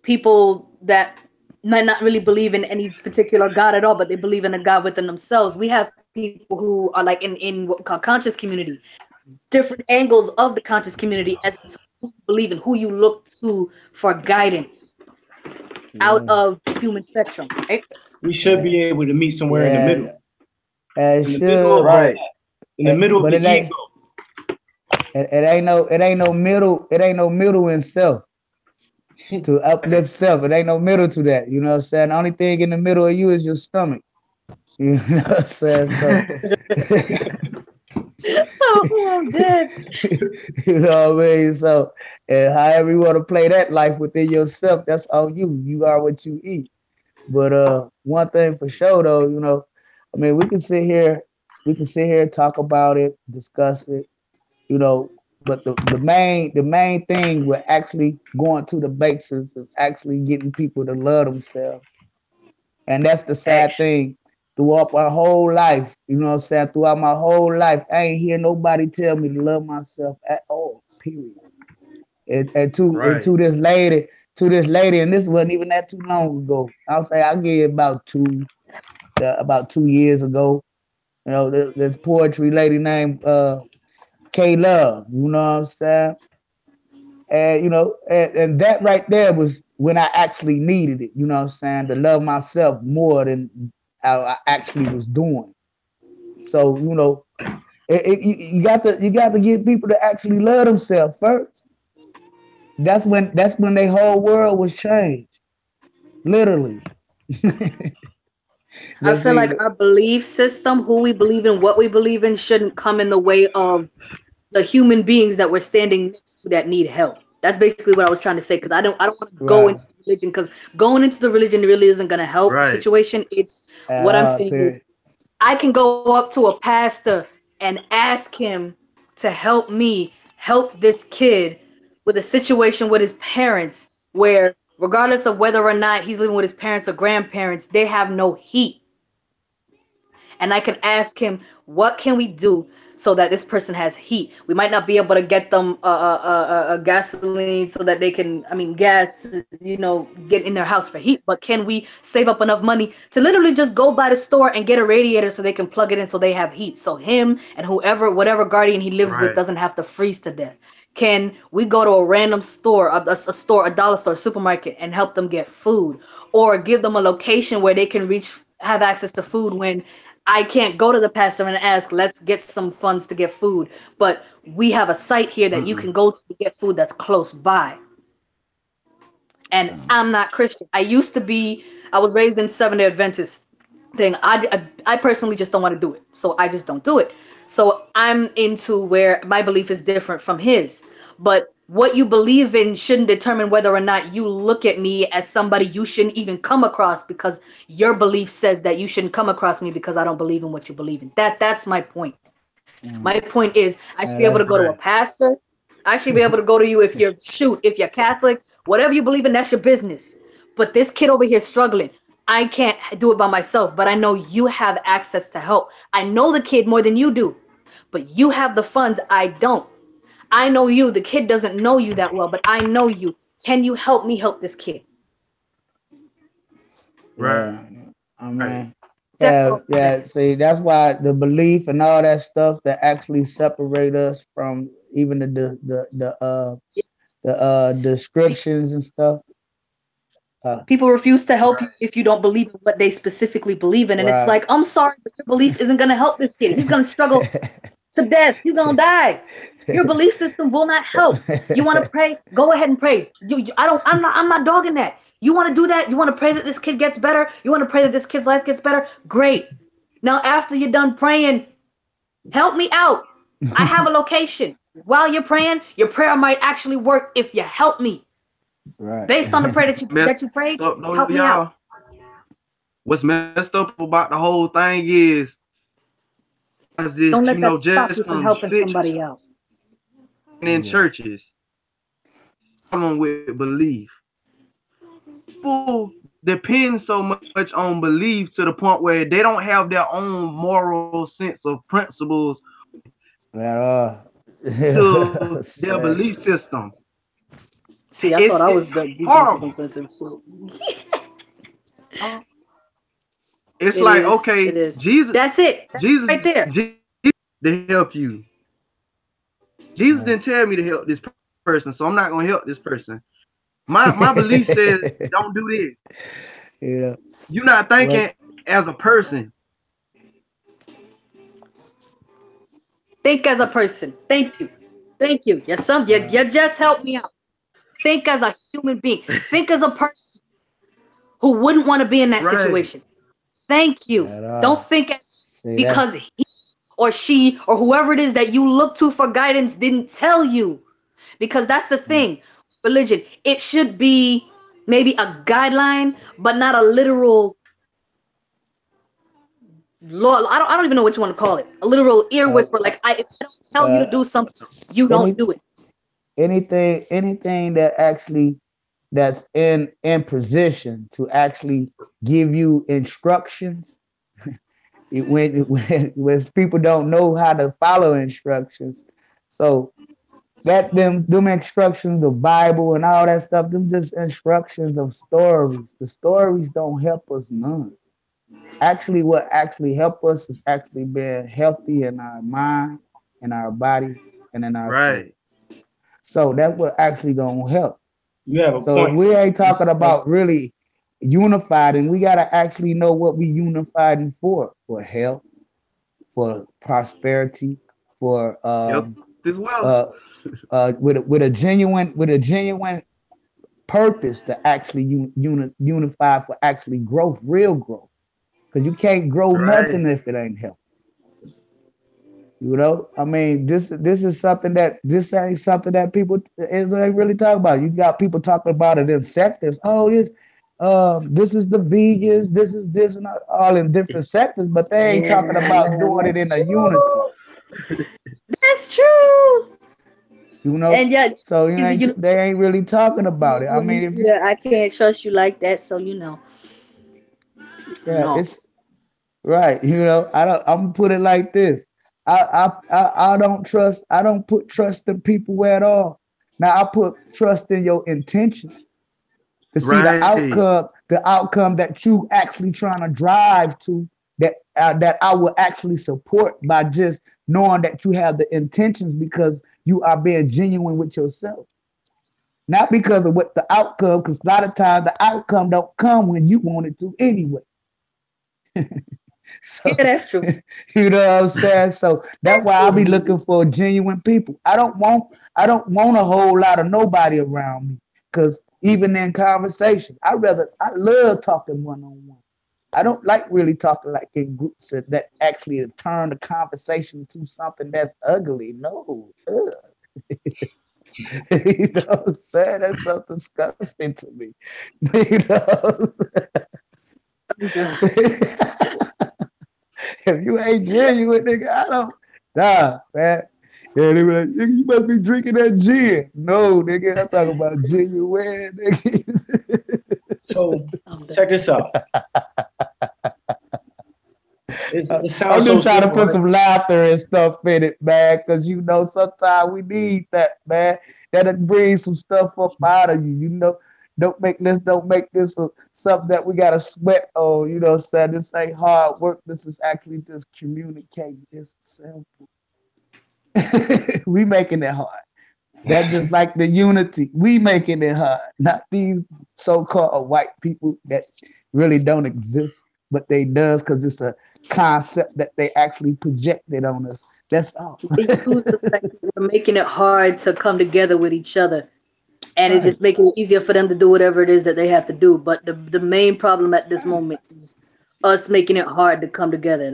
C: people that might not really believe in any particular God at all, but they believe in a God within themselves. We have people who are like in what we call conscious community. Different angles of the conscious community as to who you believe in, who you look to for guidance out of the human spectrum. Right?
B: We should be able to meet somewhere in the middle.
D: It
B: In the
D: should,
B: middle of
E: Right.
B: in the middle of
D: but
B: the
D: it ain't.
B: ego.
D: It ain't no middle. It ain't no middle in self to uplift self. It ain't no middle to that. You know what I'm saying? The only thing in the middle of you is your stomach. You know what I'm saying? So
C: Oh, I'm dead.
D: you know what I mean? So and however you want to play that life within yourself, that's on you. You are what you eat. But one thing for sure though, you know, I mean we can sit here, talk about it, discuss it, you know, but the main thing with actually going to the basics is actually getting people to love themselves. And that's the sad thing. Throughout my whole life, you know what I'm saying? Throughout my whole life, I ain't hear nobody tell me to love myself at all. Period. And
E: Right.
D: to this lady, and this wasn't even that too long ago. I'll say I give about 2 years ago. You know, this poetry lady named K Love. You know what I'm saying? And you know, and that right there was when I actually needed it. You know what I'm saying? To love myself more than how I actually was doing. So you know, you got to get people to actually love themselves first. That's when their whole world was changed, literally.
C: I
D: Let's
C: feel
D: see.
C: like our belief system, who we believe in, what we believe in, shouldn't come in the way of the human beings that we're standing next to that need help. That's basically what I was trying to say, because I don't want to go
D: Right.
C: into religion, because going into the religion really isn't going to help the
E: Right.
C: situation. It's
D: At
C: what I'm
D: all,
C: saying is
D: period.
C: I can go up to a pastor and ask him to help me help this kid with a situation with his parents where, regardless of whether or not he's living with his parents or grandparents, they have no heat. And I can ask him, what can we do so that this person has heat? We might not be able to get them gasoline so that they can, gas, get in their house for heat, but can we save up enough money to literally just go by the store and get a radiator so they can plug it in so they have heat, so him and whatever guardian he lives with
E: Right.
C: doesn't have to freeze to death? Can we go to a random store, a dollar store, supermarket, and help them get food, or give them a location where they can have access to food when I can't go to the pastor and ask, let's get some funds to get food, but we have a site here that you can go to get food that's close by. And I'm not Christian. I was raised in Seventh-day Adventist thing. I personally just don't want to do it. So I just don't do it. So I'm into where my belief is different from his. But what you believe in shouldn't determine whether or not you look at me as somebody you shouldn't even come across, because your belief says that you shouldn't come across me because I don't believe in what you believe in. That's my point. My point is I should be able to go to a pastor. I should be able to go to you if you're Catholic, whatever you believe in, that's your business. But this kid over here struggling, I can't do it by myself, but I know you have access to help. I know the kid more than you do, but you have the funds. I don't. I know you. The kid doesn't know you that well, but I know you. Can you help me help this kid?
E: Right.
D: Yeah. I mean,
C: That's
D: yeah,
C: all.
D: yeah. See, that's why the belief and all that stuff that actually separate us from even the descriptions and stuff.
C: People refuse to help you if you don't believe in what they specifically believe in. And it's
D: Right.
C: like, I'm sorry, but your belief isn't going to help this kid. He's going to struggle to death. He's going to die. Your belief system will not help. You want to pray? Go ahead and pray. I'm not dogging that. You want to do that? You want to pray that this kid gets better? You want to pray that this kid's life gets better? Great. Now, after you're done praying, help me out. I have a location. While you're praying, your prayer might actually work if you help me.
D: Right.
C: Based on the prayer that you prayed, help me out.
E: What's messed up about the whole thing is this,
C: Don't let that
E: just
C: stop you from helping somebody out.
E: in churches, someone with belief. People depend so much on belief to the point where they don't have their own moral sense of principles
D: to
E: their belief system.
C: See, I thought I was the
E: It's like, okay, Jesus.
C: That's it. That's
E: Jesus
C: right there.
E: Jesus to help you. Jesus didn't tell me to help this person, so I'm not gonna help this person. My belief says don't do this.
D: Yeah.
E: You're not thinking as a person.
C: Think as a person. Thank you. Thank you. You just helped me out. Think as a human being. Think as a person who wouldn't want to be in that situation. Thank you. Don't think as because he or she or whoever it is that you look to for guidance didn't tell you. Because that's the thing. Religion, it should be maybe a guideline, but not a literal law. I don't even know what you want to call it. A literal ear whisper. Like if I don't tell you to do something, you don't do it.
D: Anything that actually that's in position to actually give you instructions when people don't know how to follow instructions. So that them instructions, the Bible and all that stuff, them just instructions of stories. The stories don't help us none. Actually, what actually help us is actually being healthy in our mind, in our body, and in our soul. So that's what actually gonna help.
B: You have a
D: so
B: point.
D: We ain't talking about really unified, and we gotta actually know what we unified for health, for prosperity, for with a genuine purpose to actually unify for actually growth, real growth. Because you can't grow nothing if it ain't health. You know, I mean, this is something that ain't something that people ain't really talk about. You got people talking about it in sectors. Oh, this is the vegans, this is this and all in different sectors, but they ain't talking about doing it in a unity.
C: That's true.
D: You know, and yet, so they ain't really talking about it. I mean,
C: I can't trust you like that, so you know.
D: Yeah, it's right. You know, I'm gonna put it like this. I don't put trust in people at all. Now I put trust in your intentions to see the outcome that you actually trying to drive to, that I will actually support by just knowing that you have the intentions because you are being genuine with yourself. Not because of what the outcome, because a lot of times the outcome don't come when you want it to anyway. So,
C: yeah, that's true.
D: You know what I'm saying? So that's why I'll be looking for genuine people. I don't want a whole lot of nobody around me, because even in conversation, I love talking one-on-one. I don't like really talking like in groups that actually turn the conversation to something that's ugly. No. You know what I'm saying? That's so disgusting to me. You know? If you ain't genuine, nigga, man. Yeah, they were like, nigga, you must be drinking that gin. No, nigga, I'm talking about genuine, nigga.
B: So, check this out. It sounds
D: I'm just trying to put
B: right?
D: some laughter and stuff in it, man, because you know sometimes we need that, man. That'll bring some stuff up out of you. You Don't make this something that we gotta sweat on. You know what I'm saying? This ain't hard work. This is actually just communicating. It's simple. We making it hard. That's just like the unity. We making it hard. Not these so-called white people that really don't exist, but they does because it's a concept that they actually projected on us. That's all.
C: They choose the fact that we're making it hard to come together with each other. And it's just making it easier for them to do whatever it is that they have to do. But the main problem at this moment is us making it hard to come together.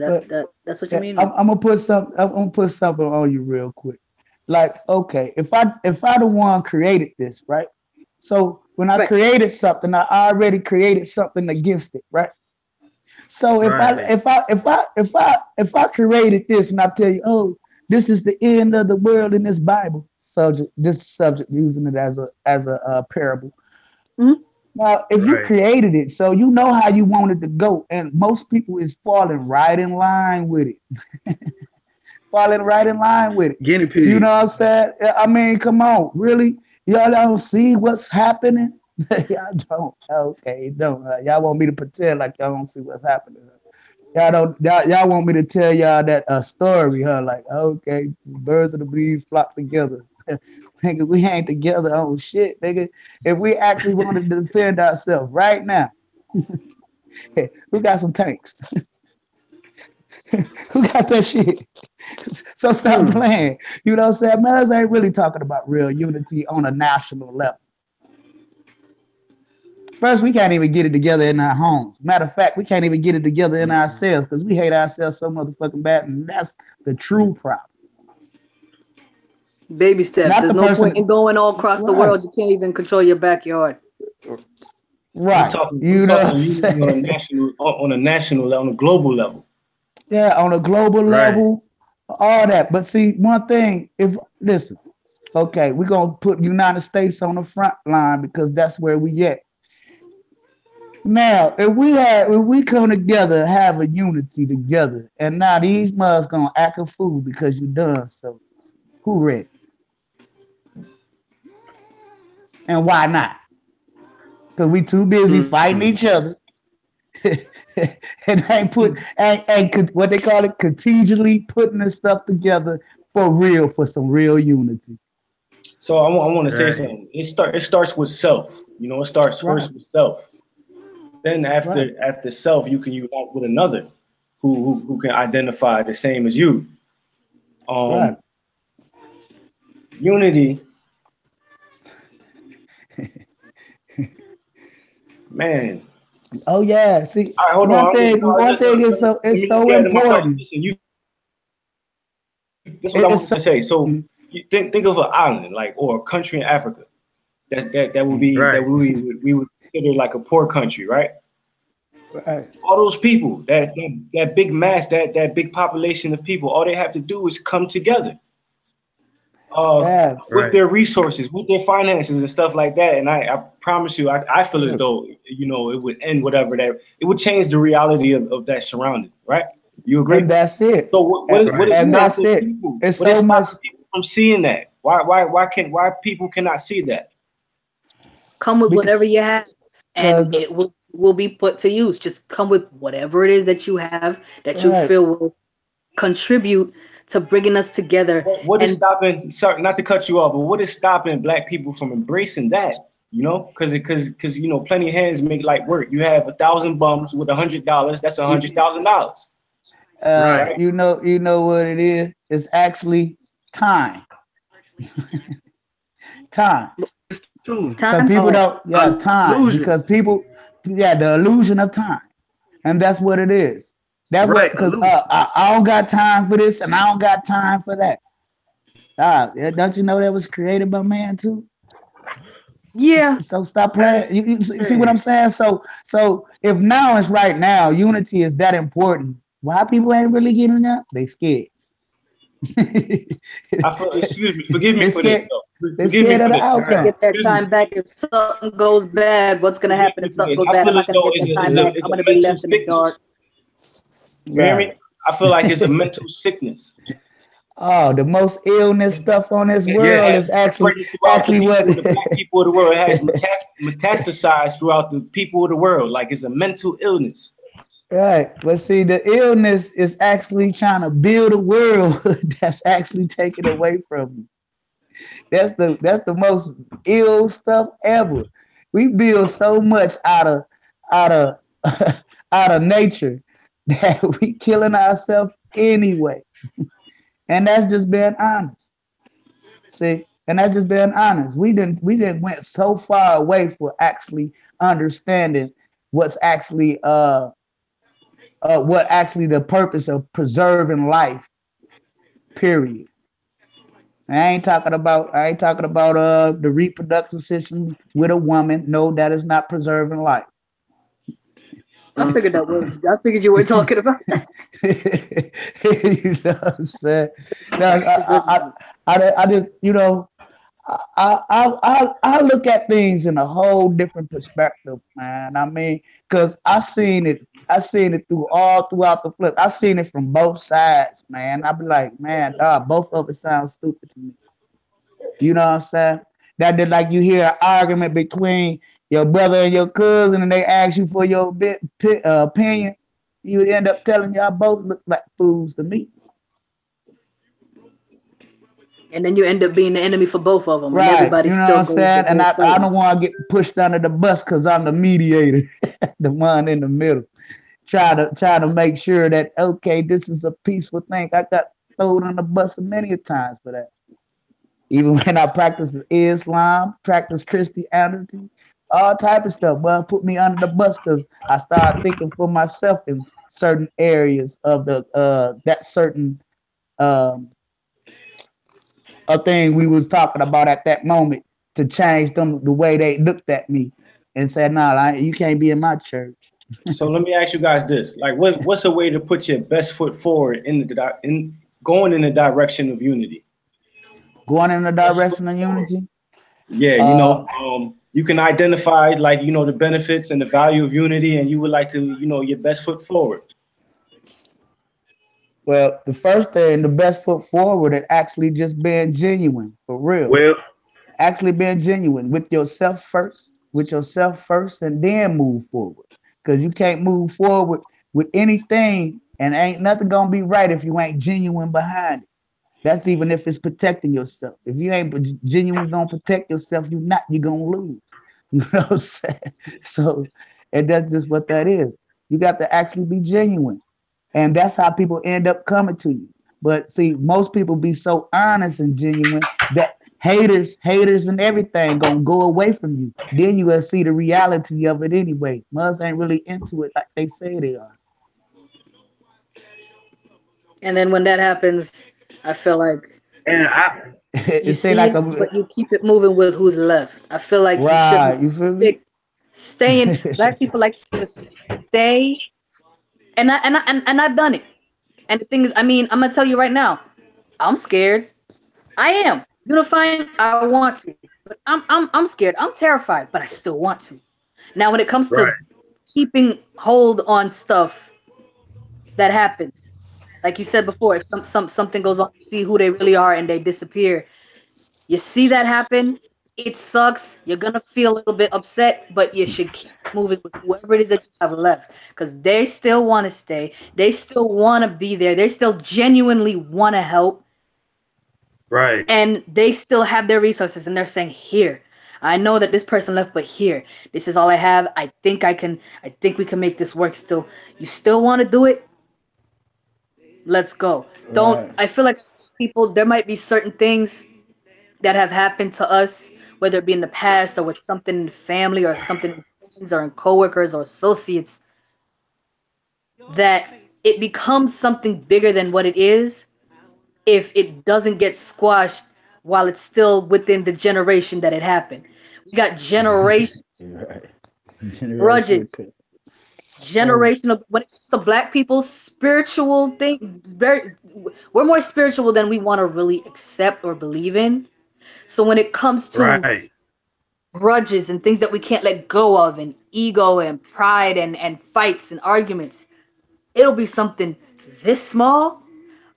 C: That's what you mean?
D: I'm gonna put something on you real quick. Like, okay, if I the one created this, right? So when I created something, I already created something against it, right? So if I created this and I tell you, oh, this is the end of the world in this Bible subject, using it as a parable.
C: Mm-hmm.
D: Now, if you created it, so you know how you want it to go, and most people is falling right in line with it. Falling right in line with it.
E: Guinea pig.
D: You know what I'm saying? I mean, come on, really? Y'all don't see what's happening? Y'all don't. Okay, don't. Y'all want me to pretend like y'all don't see what's happening? Y'all want me to tell y'all that story, huh? Like, okay, birds of the bees flock together. Nigga, we ain't together on shit, nigga. If we actually wanted to defend ourselves right now, who got some tanks? Who got that shit? So stop playing. You know what I'm saying? Man, I ain't really talking about real unity on a national level. First, we can't even get it together in our homes. Matter of fact, we can't even get it together in ourselves because we hate ourselves so motherfucking bad, and that's the true problem.
C: Baby steps. There's no point in going all across the world. You can't even control your backyard.
D: Right.
B: On a global level.
D: Yeah, on a global level, all that. But see, one thing, listen, okay, we're gonna put United States on the front line because that's where we at. Now, if we come together, have a unity together, and now these mugs gonna act a fool because you done so, who ready? And why not? Because we too busy fighting each other. And what they call it, continually putting this stuff together for real, for some real unity.
B: So I want to say something. It starts with self. You know, it starts first with self. Then after self, you can unite with another who can identify the same as you. Unity. Man.
D: Oh yeah. See,
B: right,
D: one thing is so important.
B: Listen, this is what I want to say. So you think of an island, like, or a country in Africa. That would be that we would consider like a poor country, right?
D: Right.
B: All those people, that big mass, that big population of people, all they have to do is come together. With their resources, with their finances and stuff like that. And I promise you, I feel as though, you know, it would end whatever that, it would change the reality of that surrounding, right? You agree?
D: And that's it.
B: So what is stopping people?
D: It's so much
B: people from seeing that? Why people cannot see that?
C: Come with whatever you have, and it will be put to use. Just come with whatever it is that you have that you feel will contribute to bringing us together.
B: What is stopping? Sorry, not to cut you off, but what is stopping Black people from embracing that? You know, because you know, plenty of hands make light work. You have 1,000 bums with $100. That's $100,000.
D: Right. You know what it is? It's actually time. Time. Because people don't time illusion. Because people the illusion of time, and that's what it is. That's what, because I don't got time for this and I don't got time for that. Don't you know that was created by man too?
C: Yeah.
D: So stop playing. You see what I'm saying? So if now is right now, unity is that important. Why people ain't really getting up? They scared.
B: Excuse me, forgive me for this.
D: They're scared of the outcome.
C: Get that time back. If something goes bad, what's gonna happen? If something goes bad, I'm not gonna get that time back. I'm gonna be left in the dark.
B: You hear me? I feel like it's a mental sickness.
D: Oh, the most illness stuff on this
B: Yeah,
D: world
B: it
D: is
B: has spread throughout
D: actually what
B: the black people of the world. It has metastasized throughout the people of the world. Like it's a mental illness.
D: right. But see, the illness is actually trying to build a world that's actually taken away from you. That's the most ill stuff ever. We build so much out of out of nature that we killing ourselves anyway. And that's just being honest. See, and that's just being honest. We didn't went so far away for actually understanding what's actually what actually the purpose of preserving life. Period. I ain't talking about the reproductive system with a woman. No, that is not preserving life.
C: I figured that was. I figured you were talking about.
D: You know what I'm saying? No, I just, I look at things in a whole different perspective, man. I mean, because I seen it through all throughout the flip. I seen it from both sides, man. I be like, man, dog, both of it sound stupid to me. You know what I'm saying? That did like you hear an argument between your brother and your cousin, and they ask you for your opinion. You would end up telling y'all both look like fools to me.
C: And then you end up being the enemy for both of them.
D: Right.
C: And everybody
D: you know
C: still
D: what I'm
C: goes
D: saying?
C: the
D: And
C: whole
D: I
C: thing.
D: don't want to get pushed under the bus because I'm the mediator, the one in the middle. Try to make sure that, okay, this is a peaceful thing. I got thrown on the bus many a times for that. Even when I practice Islam, practice Christianity, all type of stuff. Well, put me under the bus because I started thinking for myself in certain areas of the that certain a thing we was talking about at that moment to change them the way they looked at me and said, "No, you can't be in my church."
B: So let me ask you guys this: like, what's a way to put your best foot forward in going in the direction of unity?
D: Going in the direction of unity.
B: Yeah, you can identify like the benefits and the value of unity, and you would like to your best foot forward.
D: Well, the first thing, the best foot forward, is actually just being genuine, for real.
E: Well,
D: Actually being genuine with yourself first, and then move forward. Because you can't move forward with anything, and ain't nothing gonna be right if you ain't genuine behind it. That's even if it's protecting yourself. If you ain't genuine gonna protect yourself, you're gonna lose. You know what I'm saying? So, and that's just what that is. You got to actually be genuine. And that's how people end up coming to you. But see, most people be so honest and genuine that haters and everything gonna go away from you. Then you gonna see the reality of it anyway. Most ain't really into it like they say they are.
C: And then when that happens, I feel like
E: and I
C: you
D: It
C: see
D: seem like
C: it, but you keep it moving with who's left. I feel like
D: right,
C: you
D: you feel
C: shouldn't
D: me?
C: stay in. Black people like to stay, and I've done it. And the thing is, I mean, I'm gonna tell you right now, I'm scared. I am unifying. I want to, but I'm scared. I'm terrified, but I still want to. Now, when it comes
E: right.
C: to keeping hold on stuff that happens, like you said before, if something goes on, you see who they really are, and they disappear. You see that happen. It sucks. You're gonna feel a little bit upset, but you should keep moving with whoever it is that you have left, because they still want to stay. They still want to be there. They still genuinely want to help,
E: Right.
C: and they still have their resources. And they're saying, "Here, I know that this person left, but here, this is all I have. I think I can. I think we can make this work. Still, you still want to do it? Let's go." Don't.
D: Right.
C: I feel like people. There might be certain things that have happened to us, whether it be in the past or with something in the family or something in friends or in coworkers or associates, that it becomes something bigger than what it is if it doesn't get squashed while it's still within the generation that it happened. We got generation
D: Right.
C: grudges,
D: Generation.
C: generational. When it comes to Black people, spiritual thing, we're more spiritual than we want to really accept or believe in. So when it comes to
E: Right.
C: grudges and things that we can't let go of, and ego and pride and fights and arguments, it'll be something this small,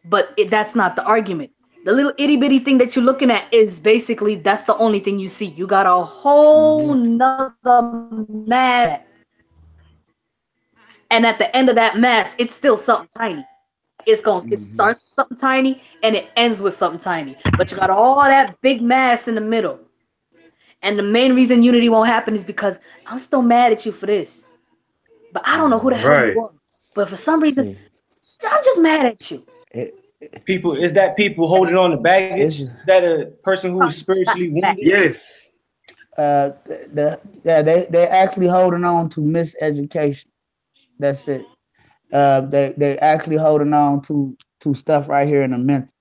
C: But that's not the argument. The little itty bitty thing that you're looking at is basically that's the only thing you see. You got a whole nother mass. And at the end of that mass, it's still something tiny. It starts with something tiny and it ends with something tiny. But you got all that big mass in the middle. And the main reason unity won't happen is because I'm still mad at you for this. But I don't know who the hell you are. But for some reason, I'm just mad at you.
B: People, is that people holding on to baggage? Is that a person who is spiritually wounded?
E: Yes.
D: They're actually holding on to miseducation. That's it. They actually holding on to stuff right here in the mental,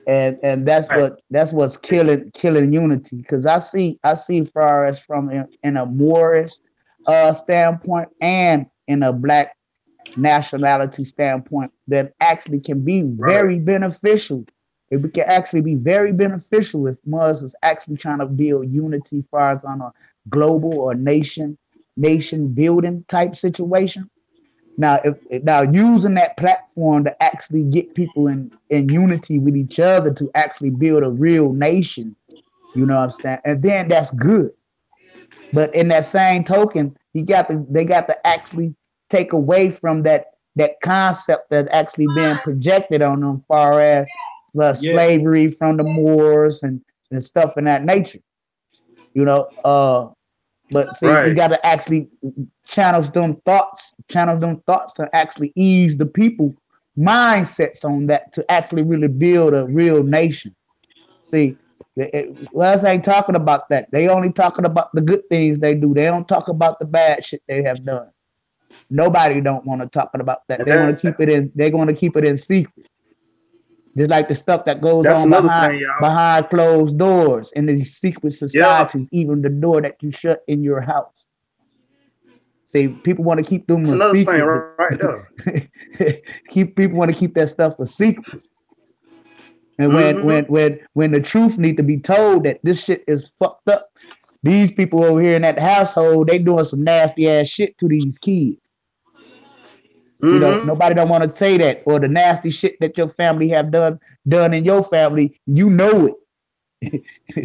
D: and that's what's killing unity. Because I see far as from in a Moorish standpoint and in a black nationality standpoint, that actually can be very beneficial. It can actually be very beneficial if Muslims actually trying to build unity, far as on a global or nation building type situation. Now, now using that platform to actually get people in unity with each other to actually build a real nation, you know what I'm saying? And then that's good. But in that same token, they got to actually take away from that concept that actually being projected on them, far as slavery from the Moors and stuff in that nature, you know. But see, we got to actually channel them thoughts to actually ease the people mindsets on that, to actually really build a real nation. See, Wes ain't talking about that. They only talking about the good things they do. They don't talk about the bad shit they have done. Nobody don't want to talk about that. They want to keep it in. They want to keep it in secret. Just like the stuff that goes on behind closed doors in these secret societies, even the door that you shut in your house. See, people want to keep them a secret.
E: Right there.
D: People want to keep that stuff a secret. And when the truth need to be told that this shit is fucked up, these people over here in that household, they doing some nasty ass shit to these kids. You know, nobody don't want to say that, or the nasty shit that your family have done in your family. You know it.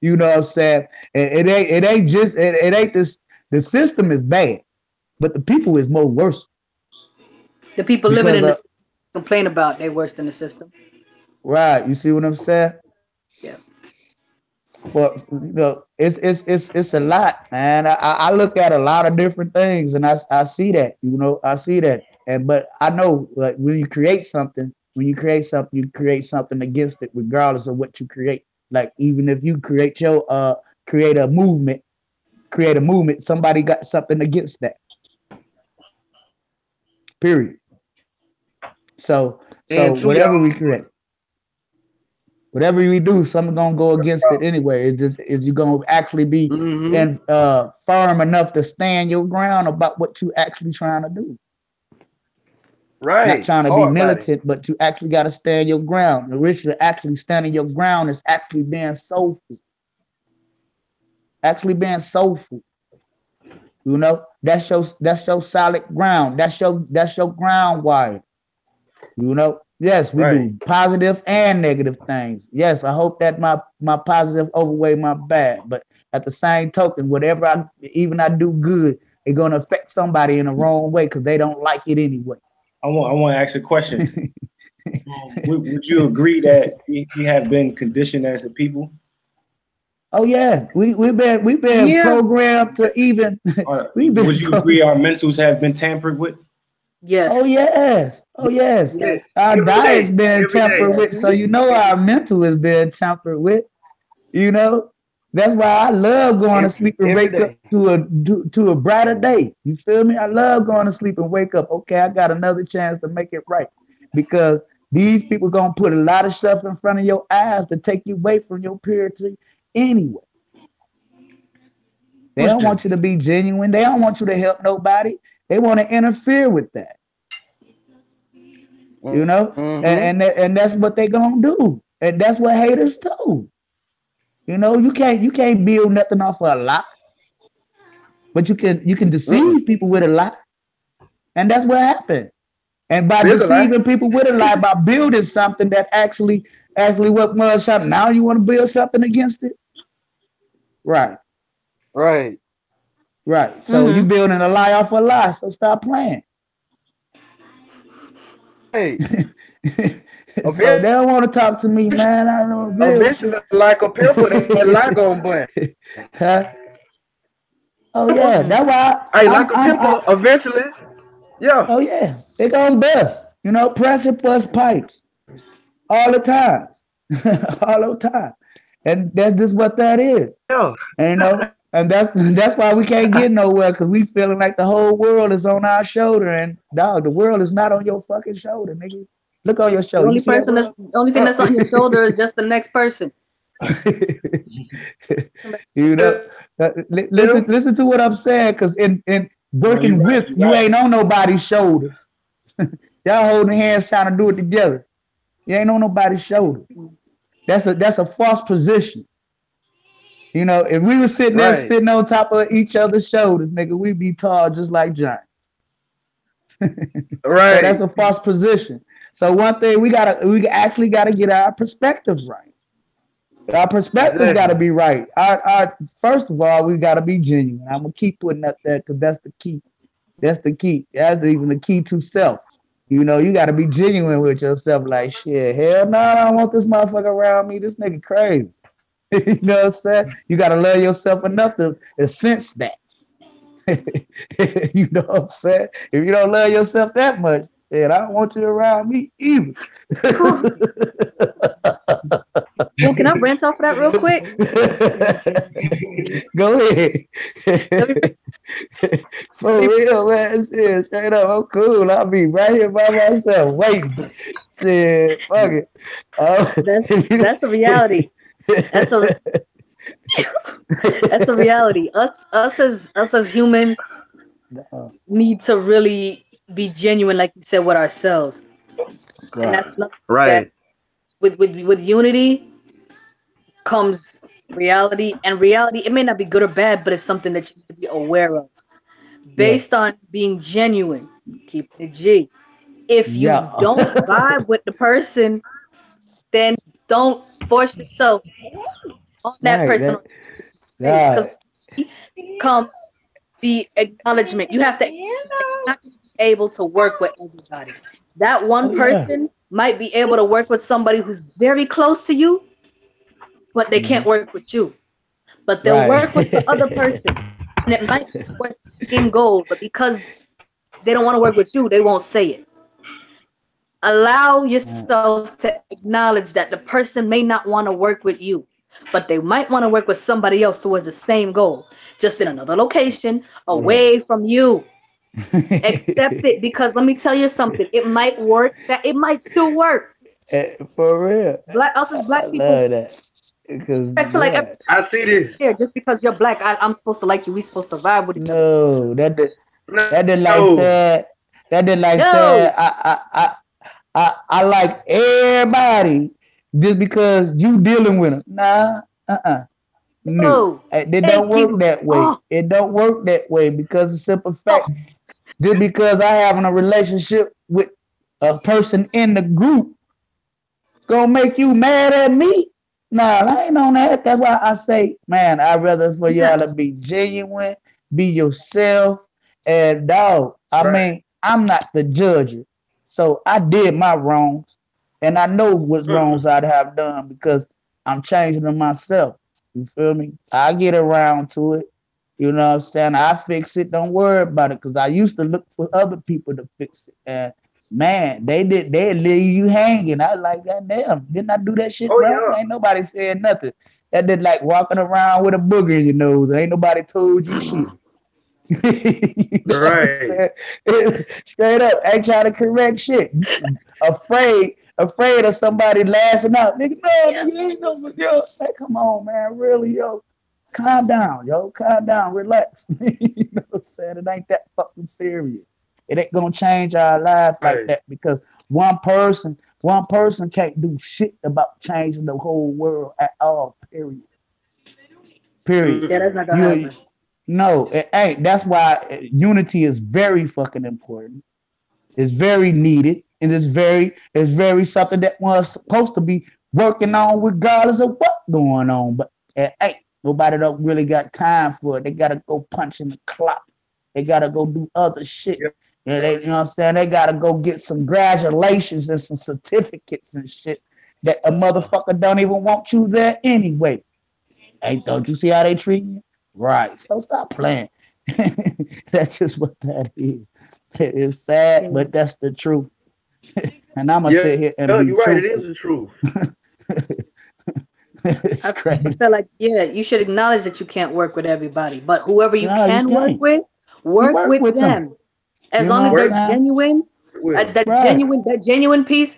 D: You know what I'm saying? It ain't just it ain't this. The system is bad, but the people is more worse.
C: The people living in the system complain about they worse than the system.
D: Right. You see what I'm saying?
C: Yeah.
D: But you know, it's a lot, man. I look at a lot of different things, and I see that, you know, I see that, but I know, like, when you create something, you create something against it, regardless of what you create. Like, even if you create a movement, somebody got something against that. Period. So whatever we create. Whatever we do, something's gonna go against it anyway. Is you gonna actually be firm enough to stand your ground about what you actually trying to do?
E: Right.
D: Not trying to be militant, but you actually got to stand your ground. The rich to actually standing your ground is actually being soulful. Actually being soulful. You know, that's your solid ground. That's your ground wire. You know. Yes, we do positive and negative things. Yes, I hope that my positive outweigh my bad. But at the same token, whatever I do good, it's gonna affect somebody in the wrong way because they don't like it anyway.
B: I want to ask a question. Would you agree that we have been conditioned as a people?
D: Oh yeah, we've been programmed to even.
B: Would you agree our mentals have been tampered with?
C: Yes.
D: Oh yes. Oh yes. Our diet's been tampered with, so you know our mental is being tampered with. You know, that's why I love going to sleep and wake up to a brighter day. You feel me? I love going to sleep and wake up. Okay, I got another chance to make it right, because these people gonna put a lot of stuff in front of your eyes to take you away from your purity anyway. They don't want you to be genuine. They don't want you to help nobody. They want to interfere with that, you know, and that's what they gonna do, and that's what haters do. You know, you can't build nothing off of a lie, but you can deceive people with a lie, and that's what happened. And by deceiving people with a lie, by building something that actually what was something. Now you want to build something against it? Right. So you building a lie off a lie. So stop playing.
E: Hey.
D: So they don't want to talk to me, man. I don't know.
E: Eventually, like a pimple, that lie gonna bust.
D: Huh? Oh yeah, that's why.
E: Hey, like a pimple, eventually. Yeah.
D: Oh yeah, it gonna bust. You know, pressure bust pipes all the time, all the time, and that's just what that is.
E: Yeah.
D: And you know, and that's why we can't get nowhere, because we feeling like the whole world is on our shoulder, and dog, the world is not on your fucking shoulder, nigga. Look on your shoulder.
C: The only thing that's on your shoulder is just the next person.
D: You know, listen to what I'm saying, because in working with, you ain't on nobody's shoulders. Y'all holding hands trying to do it together. You ain't on nobody's shoulder. That's a false position. You know, if we were sitting there sitting on top of each other's shoulders, nigga, we'd be tall just like giants.
E: Right.
D: So that's a false position. So one thing we actually gotta get our perspectives right. Our perspectives gotta be right. Our first of all, we gotta be genuine. I'm gonna keep putting that there because that's the key. That's the key. That's even the key to self. You know, you gotta be genuine with yourself. Like, shit, hell no, I don't want this motherfucker around me. This nigga crazy. You know what I'm saying? You gotta love yourself enough to sense that. You know what I'm saying? If you don't love yourself that much, then I don't want you around me either.
C: Well, can I branch off of that real quick?
D: Go ahead. For real, man. Shit, straight up, I'm cool. I'll be right here by myself waiting. Shit, fuck it.
C: That's a reality. That's a reality. Us as humans need to really be genuine, like you said, with ourselves.
D: Right.
C: And that's not
E: right.
C: With unity comes reality, and reality, it may not be good or bad, but it's something that you need to be aware of. Based on being genuine, keep it G. If you don't vibe with the person, then don't force yourself on that person. Because comes the acknowledgement. You have to not be able to work with everybody. That one person might be able to work with somebody who's very close to you, but they can't work with you. But they'll work with the other person, and it might just work the same goal, but because they don't want to work with you, they won't say it. Allow yourself to acknowledge that the person may not want to work with you, but they might want to work with somebody else towards the same goal, just in another location, away from you. Accept it, because let me tell you something. It might work. That it might still work.
D: For real.
C: Us as black people.
D: Love that. Because
E: I see this.
C: Yeah, just because you're black, I'm supposed to like you. We supposed to vibe with each other.
D: No, that did like said. That did like said. I like everybody just because you dealing with them. Nah, no. It don't work that way. It don't work that way, because the simple fact, just because I having a relationship with a person in the group, gonna make you mad at me? Nah, I ain't on that. That's why I say, man, I'd rather for y'all to be genuine, be yourself, and dog. I mean, I'm not the judge. So I did my wrongs, and I know what wrongs I'd have done because I'm changing them myself. You feel me? I get around to it. You know what I'm saying? I fix it. Don't worry about it, because I used to look for other people to fix it. And man, they leave you hanging. I was like, God damn, didn't I do that shit, bro? Yeah. Ain't nobody saying nothing. That did like walking around with a booger in your nose. Ain't nobody told you shit. You know
E: right.
D: Straight up, ain't trying to correct shit. Afraid of somebody lashing out. Nigga, no, nigga, ain't no, yo. Hey, come on, man, really, yo. Calm down, relax. You know what I'm saying? It ain't that fucking serious. It ain't gonna change our life like that, because one person can't do shit about changing the whole world at all. Period.
C: Yeah, that's not gonna happen.
D: No, it ain't. That's why unity is very fucking important. It's very needed, and it's very something that one's supposed to be working on regardless of what's going on. But hey, nobody don't really got time for it. They gotta go punch in the clock. They gotta go do other shit.
E: Yep.
D: And they, you know what I'm saying? They gotta go get some congratulations and some certificates and shit that a motherfucker don't even want you there anyway. Hey, don't you see how they treat you? Right. So stop playing. That's just what that is. It's sad, but that's the truth. And I'm gonna sit here and be
E: you're right.
D: truthful.
E: It is the truth.
D: It's
C: I
D: crazy.
C: feel like, yeah, you should acknowledge that you can't work with everybody, but whoever you
D: No, you
C: can work
D: can't.
C: with, work with them. As
D: You
C: long as
D: know
C: they're
D: what I'm saying?
C: genuine,
E: Well,
C: that
D: Right.
C: genuine piece,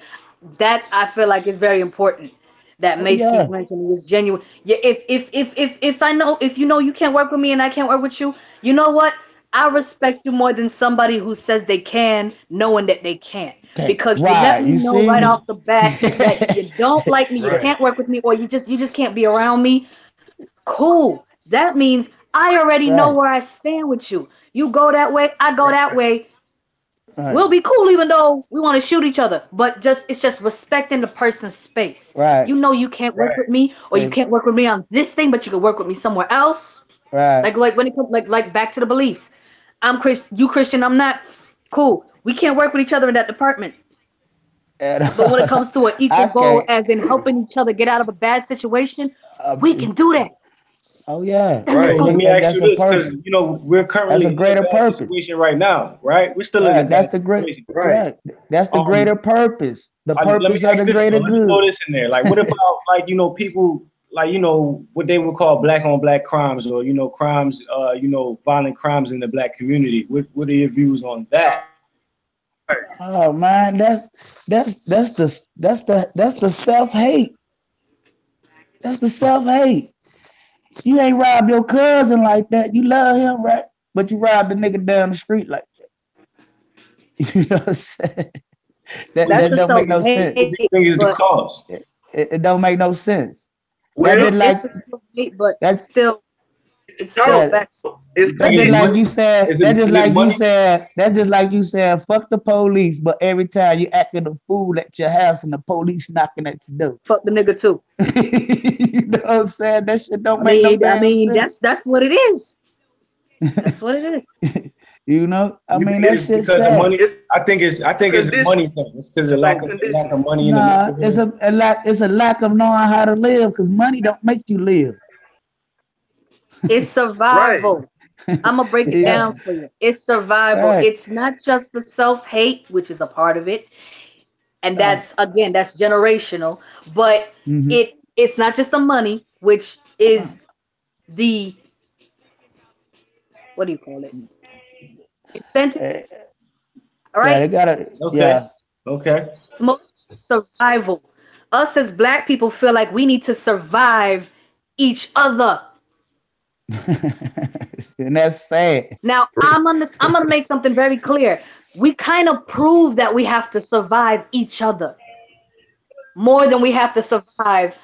C: that I feel like is very important. That
D: Oh,
C: Mace
D: yeah.
C: keeps mentioning is genuine. Yeah, if I know, if you know you can't work with me and I can't work with you, you know what? I respect you more than somebody who says they can, knowing that they can't.
D: Okay.
C: Because you let
D: Right.
C: me
D: You
C: know
D: see?
C: right off the bat that you don't like me, you
E: Right.
C: can't work with me, or you just can't be around me. Cool. That means I already know
D: Right.
C: where I stand with you. You go that way, I go that way.
D: Right.
C: We'll be cool even though we want to shoot each other. But it's just respecting the person's space.
D: Right.
C: You know you can't work with me, or you
D: Say-
C: can't work with me on this thing, but you can work with me somewhere else.
D: Right.
C: Like when it comes like back to the beliefs. I'm Christian, you Christian, I'm not. Cool. We can't work with each other in that department.
D: And,
C: But when it comes to an equal goal,
D: okay.
C: as in helping each other get out of a bad situation,
D: Uh,
C: we can do that.
D: Oh yeah.
C: That makes
B: So
C: no
B: let me
D: That-
B: ask
D: that's
B: you
D: a
B: this, because
D: purpose.
B: you know we're currently
D: That's a
B: in
D: greater
B: bad
D: purpose.
B: situation right now, right? We're still in a
D: Right. That's
B: bad
D: the great.
B: situation.
D: Right. That's the greater purpose. The
B: Let me
D: purpose of
B: ask
D: the
B: this
D: greater
B: though. Let's
D: good.
B: throw this in there. Like, what about like people like what they would call black on black crimes, or crimes, violent crimes in the black community? What are your views on that?
D: Oh man, that's the self-hate. That's the self-hate. You ain't robbed your cousin like that. You love him, right? But you robbed the nigga down the street like that. You know what I'm saying?
C: That's
D: That
C: the
D: don't make no
C: self-hate,
D: sense.
B: What do you think is the
C: but
B: cause?
D: It don't make no sense.
E: Well,
D: That just
C: it's
D: like
C: the self-hate, but
D: that's
C: it's still
D: that.
C: back.
E: it's
D: That's
B: Is
D: just
B: it
D: like
B: money?
D: you said.
B: Is
D: That's just
B: it
D: like you
B: money?
D: said. That's just like you said. Fuck the police, but every time you acting a fool at your house and the police knocking at your door.
C: Fuck the nigga too.
D: You know what I'm saying? That shit don't
C: I
D: make no
C: mean,
D: damn sense.
C: that's what it is. That's what it is.
D: You know, I
B: You
D: mean
B: think
D: that
B: it's
D: shit
B: because of
D: sad.
B: money? I think it's a
E: Condition.
B: money thing. It's because of lack of money in the
D: Nah,
B: neighborhood.
D: it's a lack of knowing how to live because money don't make you live.
C: It's survival. I'm gonna break it
D: Yeah.
C: down for you. It's survival.
D: Right.
C: It's not just the self-hate, which is a part of it, and that's generational. But
D: Mhm.
C: it's not just the money, which is the what do you call it? Incentive,
D: Eh,
C: all
D: Yeah,
C: right?
D: they gotta.
B: Okay.
D: Yeah.
B: Okay.
C: It's most survival. Us as black people feel like we need to survive each other.
D: And that's sad.
C: Now, I'm gonna make something very clear. We kind of prove that we have to survive each other more than we have to survive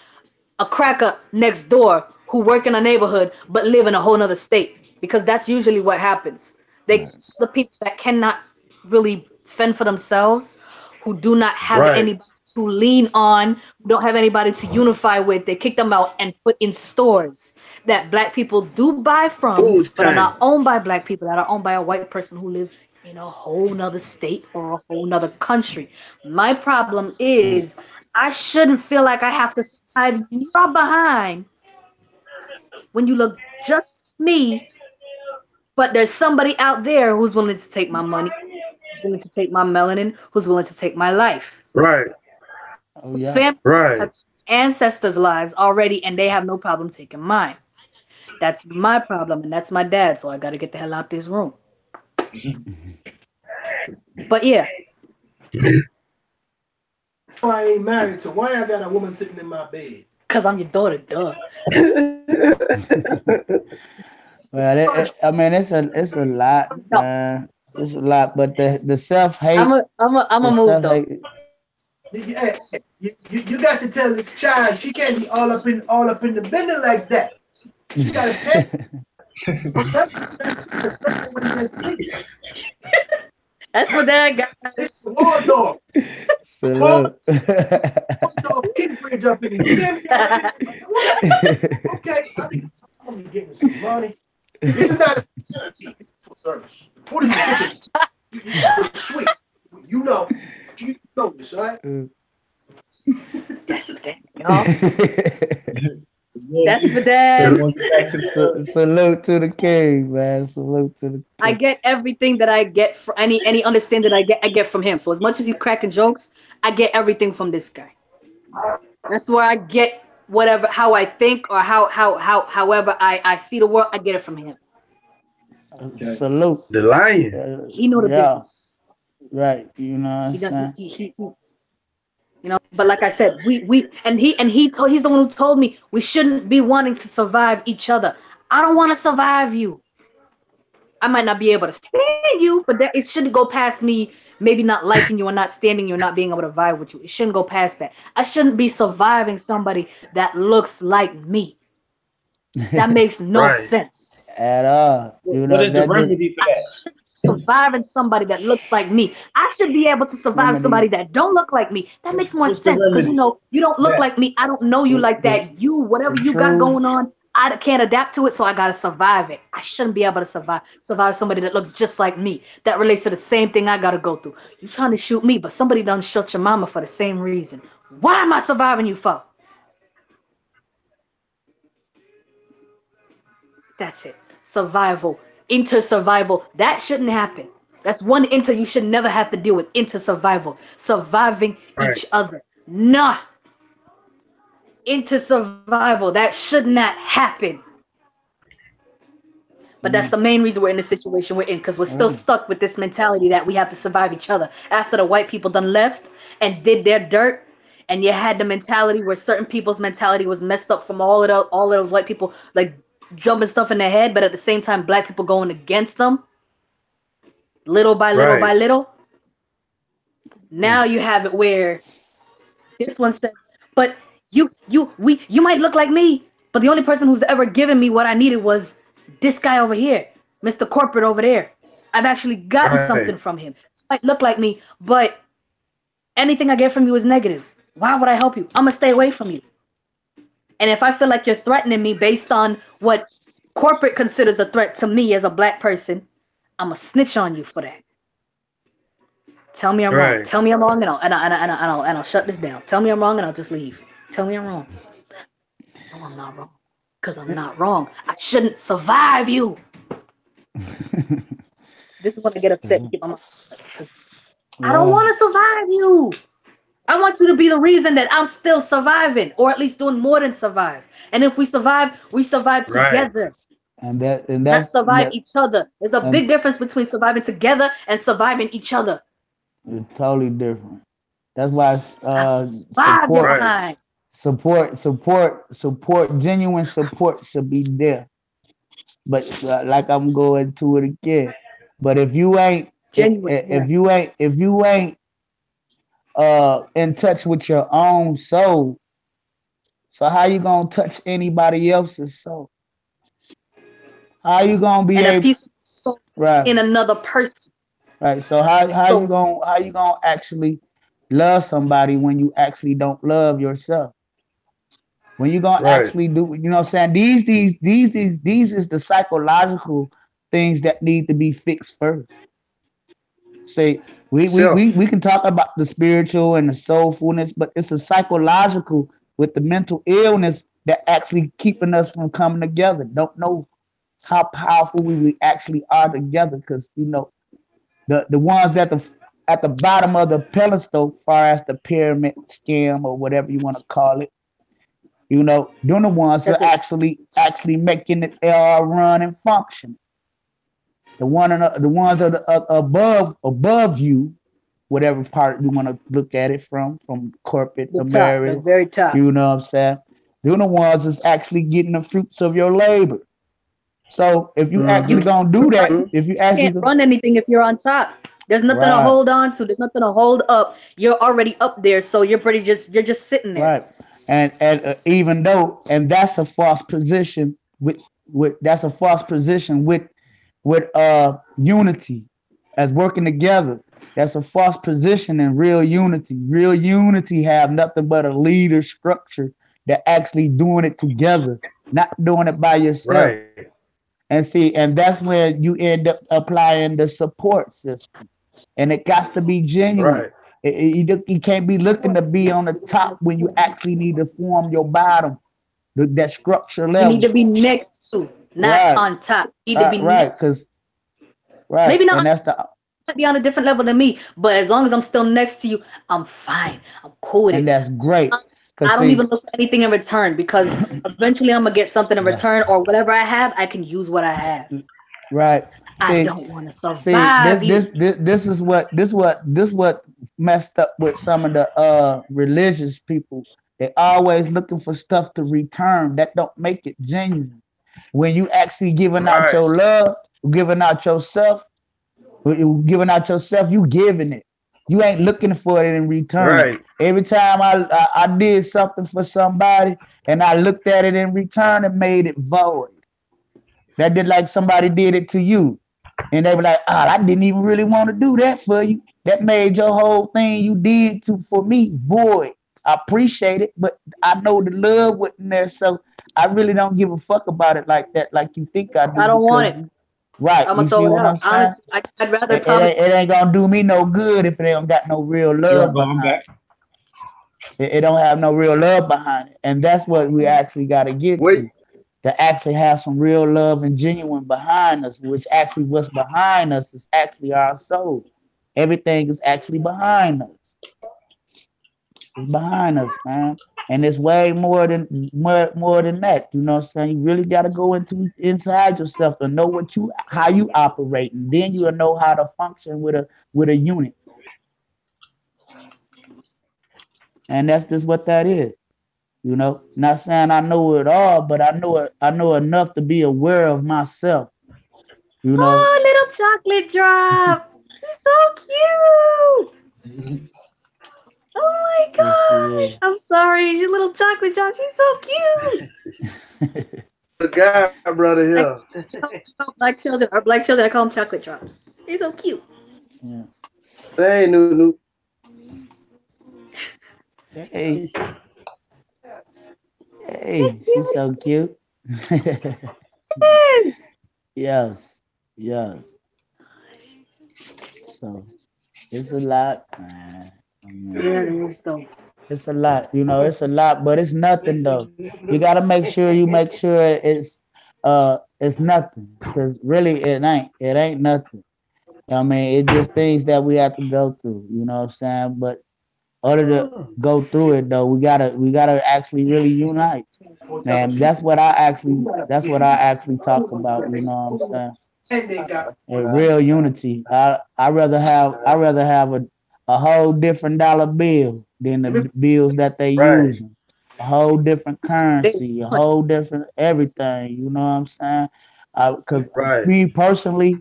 C: a cracker next door who work in a neighborhood but live in a whole nother state, because that's usually what happens. The people that cannot really fend for themselves, who do not have
E: Right.
C: anybody to lean on, who don't have anybody to unify with, they kick them out and put in stores that black people do buy from,
E: Food
C: but are
E: time.
C: not owned by black people, that are owned by a white person who lives in a whole nother state or a whole nother country. My problem is I shouldn't feel like I have to hide your behind when you look just like me, but there's somebody out there who's willing to take my money, who's willing to take my melanin, who's willing to take my life.
E: Right.
D: Oh
C: Whose
D: yeah.
C: family
E: Right.
C: have ancestors' lives already, and they have no problem taking mine. That's my problem, and that's my dad. So I got to get the hell out this room. But yeah,
G: I ain't married, so why I got a woman sitting in my bed?
C: because I'm your daughter, duh.
D: Well, I mean, it's a lot, man. It's a lot, but the self hate.
C: I'm a move though.
G: You got to tell this child she can't be all up in the business like that. She got to pay.
C: That's what that guy.
G: It's the War Dog.
D: Salute.
G: Dog Kingsbridge up in here. Okay, I think I'm getting some money. This is not a for service. What is it? Sweet. You know this, right?
C: That's what that, y'all. That's what that.
D: Salute to the king, man. Salute to the king.
C: I get everything that I get from any understanding I get from him. So as much as he's cracking jokes, I get everything from this guy. That's where I get whatever, how I think or however I see the world. I get it from him.
D: Okay. Salute.
E: The lion.
C: He know the business.
D: Right. You know what I'm saying?
C: You know, but like I said, he's the one who told me we shouldn't be wanting to survive each other. I don't want to survive you. I might not be able to stand you, but it shouldn't go past me maybe not liking you or not standing you or not being able to vibe with you. It shouldn't go past that. I shouldn't be surviving somebody that looks like me. That makes no sense
D: at all. You know,
B: what is the remedy for that?
C: Surviving somebody that looks like me. I should be able to survive somebody that don't look like me. That makes more sense because you know you don't look like me. I don't know you like that. You whatever you got going on, I can't adapt to it, so I gotta survive it. I shouldn't be able to survive somebody that looks just like me. That relates to the same thing I gotta go through. You trying to shoot me, but somebody done shot your mama for the same reason. Why am I surviving you for? That's it. Survival. Inter-survival. That shouldn't happen. That's one inter you should never have to deal with. Inter-survival. Surviving each other. Nah. Inter-survival. That should not happen. But that's the main reason we're in the situation we're in, because we're still stuck with this mentality that we have to survive each other. After the white people done left and did their dirt, and you had the mentality where certain people's mentality was messed up from all of those white people, like jumping stuff in their head, but at the same time, black people going against them, little by little by little. Now you have it where this one said, "But you might look like me, but the only person who's ever given me what I needed was this guy over here, Mr. Corporate over there. I've actually gotten something from him. You might look like me, but anything I get from you is negative. Why would I help you? I'm gonna stay away from you. And if I feel like you're threatening me based on what corporate considers a threat to me as a black person, I'm gonna snitch on you for that. Tell me I'm wrong. Tell me I'm wrong, and I'll shut this down. Tell me I'm wrong, and I'll just leave. Tell me I'm wrong. No, I'm not wrong. Because I'm not wrong. I shouldn't survive you. This is when I get upset. Get my mouth. I don't want to survive you. I want you to be the reason that I'm still surviving, or at least doing more than survive. And if we survive together.
D: And that's
C: not survive each other. There's a big difference between surviving together and surviving each other.
D: It's totally different. That's why support, genuine support should be there. But like I'm going to it again. But if you ain't genuine, if you ain't in touch with your own soul, so how you gonna touch anybody else's soul? How you gonna be able
C: in another person?
D: Right. So how you gonna actually love somebody when you actually don't love yourself? When you gonna actually do, you know what I'm saying? These is the psychological things that need to be fixed first. Say we can talk about the spiritual and the soulfulness, but it's a psychological with the mental illness that actually keeping us from coming together. Don't know how powerful we actually are together, because you know the ones at the bottom of the pedestal, far as the pyramid scheme or whatever you want to call it, you know, they're the ones that actually making it run and function. The ones that are above you, whatever part you want to look at it from corporate to marriage,
C: the very top.
D: You know what I'm saying? They're the ones that's actually getting the fruits of your labor. So if you actually gonna do that, if you actually
C: can't run anything if you're on top. There's nothing to hold on to. There's nothing to hold up. You're already up there, so you're just sitting there.
D: Right. And even though, and that's a false position with unity as working together. That's a false position in real unity. Real unity have nothing but a leader structure that actually doing it together, not doing it by yourself.
E: Right.
D: And see, and that's where you end up applying the support system. And it got to be genuine.
E: Right.
D: You can't be looking to be on the top when you actually need to form your bottom, that structure
C: You
D: level.
C: need to be next to, not
D: Right.
C: on top. You need to be
D: Right,
C: next.
D: because right,
C: Maybe not
D: and that's the
C: be on a different level than me, but as long as I'm still next to you, I'm fine. I'm cool with
D: and
C: it.
D: that's great.
C: I
D: 'Cause
C: don't
D: see,
C: even look for anything in return because eventually I'm gonna get something in
D: Right.
C: return, or whatever I have, I can use what I have.
D: right.
C: I
D: See,
C: don't want to survive.
D: see,
C: you.
D: this is what messed up with some of the religious people. They always looking for stuff to return. That don't make it genuine. When you actually giving out
E: Right.
D: your love, giving out yourself, you giving it. You ain't looking for it in return.
E: Right.
D: Every time I did something for somebody and I looked at it in return and made it void. That did like somebody did it to you. And they were like, I didn't even really want to do that for you. That made your whole thing you did for me void. I appreciate it, but I know the love wasn't there. So I really don't give a fuck about it like that, like you think I do.
C: I don't want
D: because-
C: it.
D: Right.
C: I'm
D: You
C: gonna
D: see
C: throw it
D: what I'm
C: out.
D: saying?
C: Honestly, I'd rather
D: It
C: probably.
D: ain't gonna do me no good if it don't got no real love
B: Yo, I'm
D: behind
B: back.
D: it. It don't have no real love behind it. And that's what we actually gotta get
E: Wait.
D: to actually have some real love and genuine behind us, which actually what's behind us is actually our soul. Everything is actually behind us. It's behind us, man. And it's way more than that. You know what I'm saying? You really gotta go inside yourself to know how you operate, and then you'll know how to function with a unit. And that's just what that is. You know, not saying I know it all, but I know enough to be aware of myself. You know,
C: Oh, little chocolate drop. He's so cute. Oh my god. I'm sorry. Your little chocolate drop. She's so cute.
E: The guy, brother here.
C: Black children are black children. I call them chocolate drops. They're so cute.
D: yeah.
E: Hey, new.
D: Hey, she's so cute.
C: Yes.
D: Yes. So it's a lot, man.
C: Yeah, it is though.
D: It's a lot, it's a lot, but it's nothing though. You gotta make sure it's nothing. Because really it ain't nothing. I mean, it's just things that we have to go through, you know what I'm saying? But order to go through it though, we gotta actually really unite. And that's what I actually talk about, you know what I'm saying? And real unity. I rather have a whole different dollar bill than the bills that they
E: Right.
D: use. A whole different currency, a whole different everything. You know what I'm saying? Because
E: Right.
D: me personally,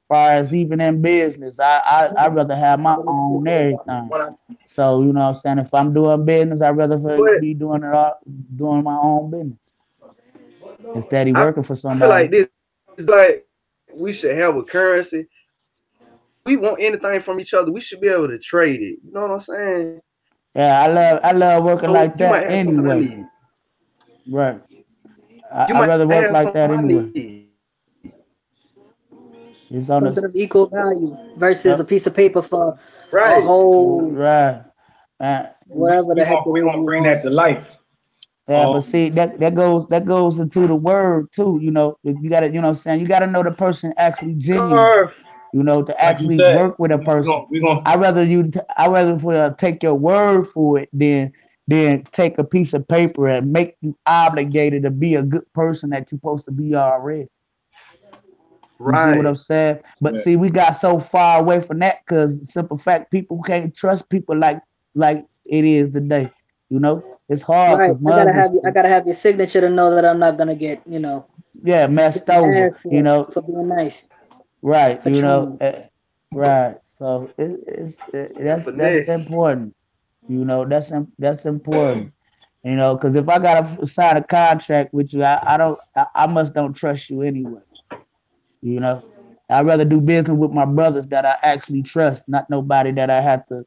D: far as even in business, I rather have my own everything. So you know what I'm saying. If I'm doing business, I rather be doing my own business instead of working for
E: I feel
D: somebody.
E: like this is like we should have a currency. We want anything from each other. We should be able to trade it. You know what I'm saying?
D: Yeah, I love working
E: So
D: like
E: you might
D: that
E: have something I
D: anyway.
E: need.
D: Right.
E: You
D: I'd
E: might
D: rather work
E: have
D: like that
E: something I
D: anyway.
E: need.
D: It's on
C: Something
D: the
C: of equal value versus a piece of paper for a
E: Right.
C: whole
D: right.
C: whatever the heck it
B: We
C: is
B: gonna
C: you
B: bring
C: want.
B: that to life.
D: Yeah, but see that goes into the word too. You know, you gotta, you know what I'm saying, you gotta know the person actually genuine,
E: Scarf.
D: to
B: Like you
D: actually
B: said,
D: work with a person.
B: we gonna
D: I rather for take your word for it than take a piece of paper and make you obligated to be a good person that you're supposed to be already. You see what I'm
E: Right.
D: saying? But
B: Yeah.
D: see, we got so far away from that because simple fact, people can't trust people like it is today. You know, it's hard
C: Right.
D: because
C: I gotta have your signature to know that I'm not gonna get,
D: messed over.
C: asked for being nice.
D: Right?
C: For trying.
D: Right. So that's
E: Finesse.
D: important. That's important. Because if I gotta sign a contract with you, I must don't trust you anyway. You know. I'd rather do business with my brothers that I actually trust, not nobody that I have to,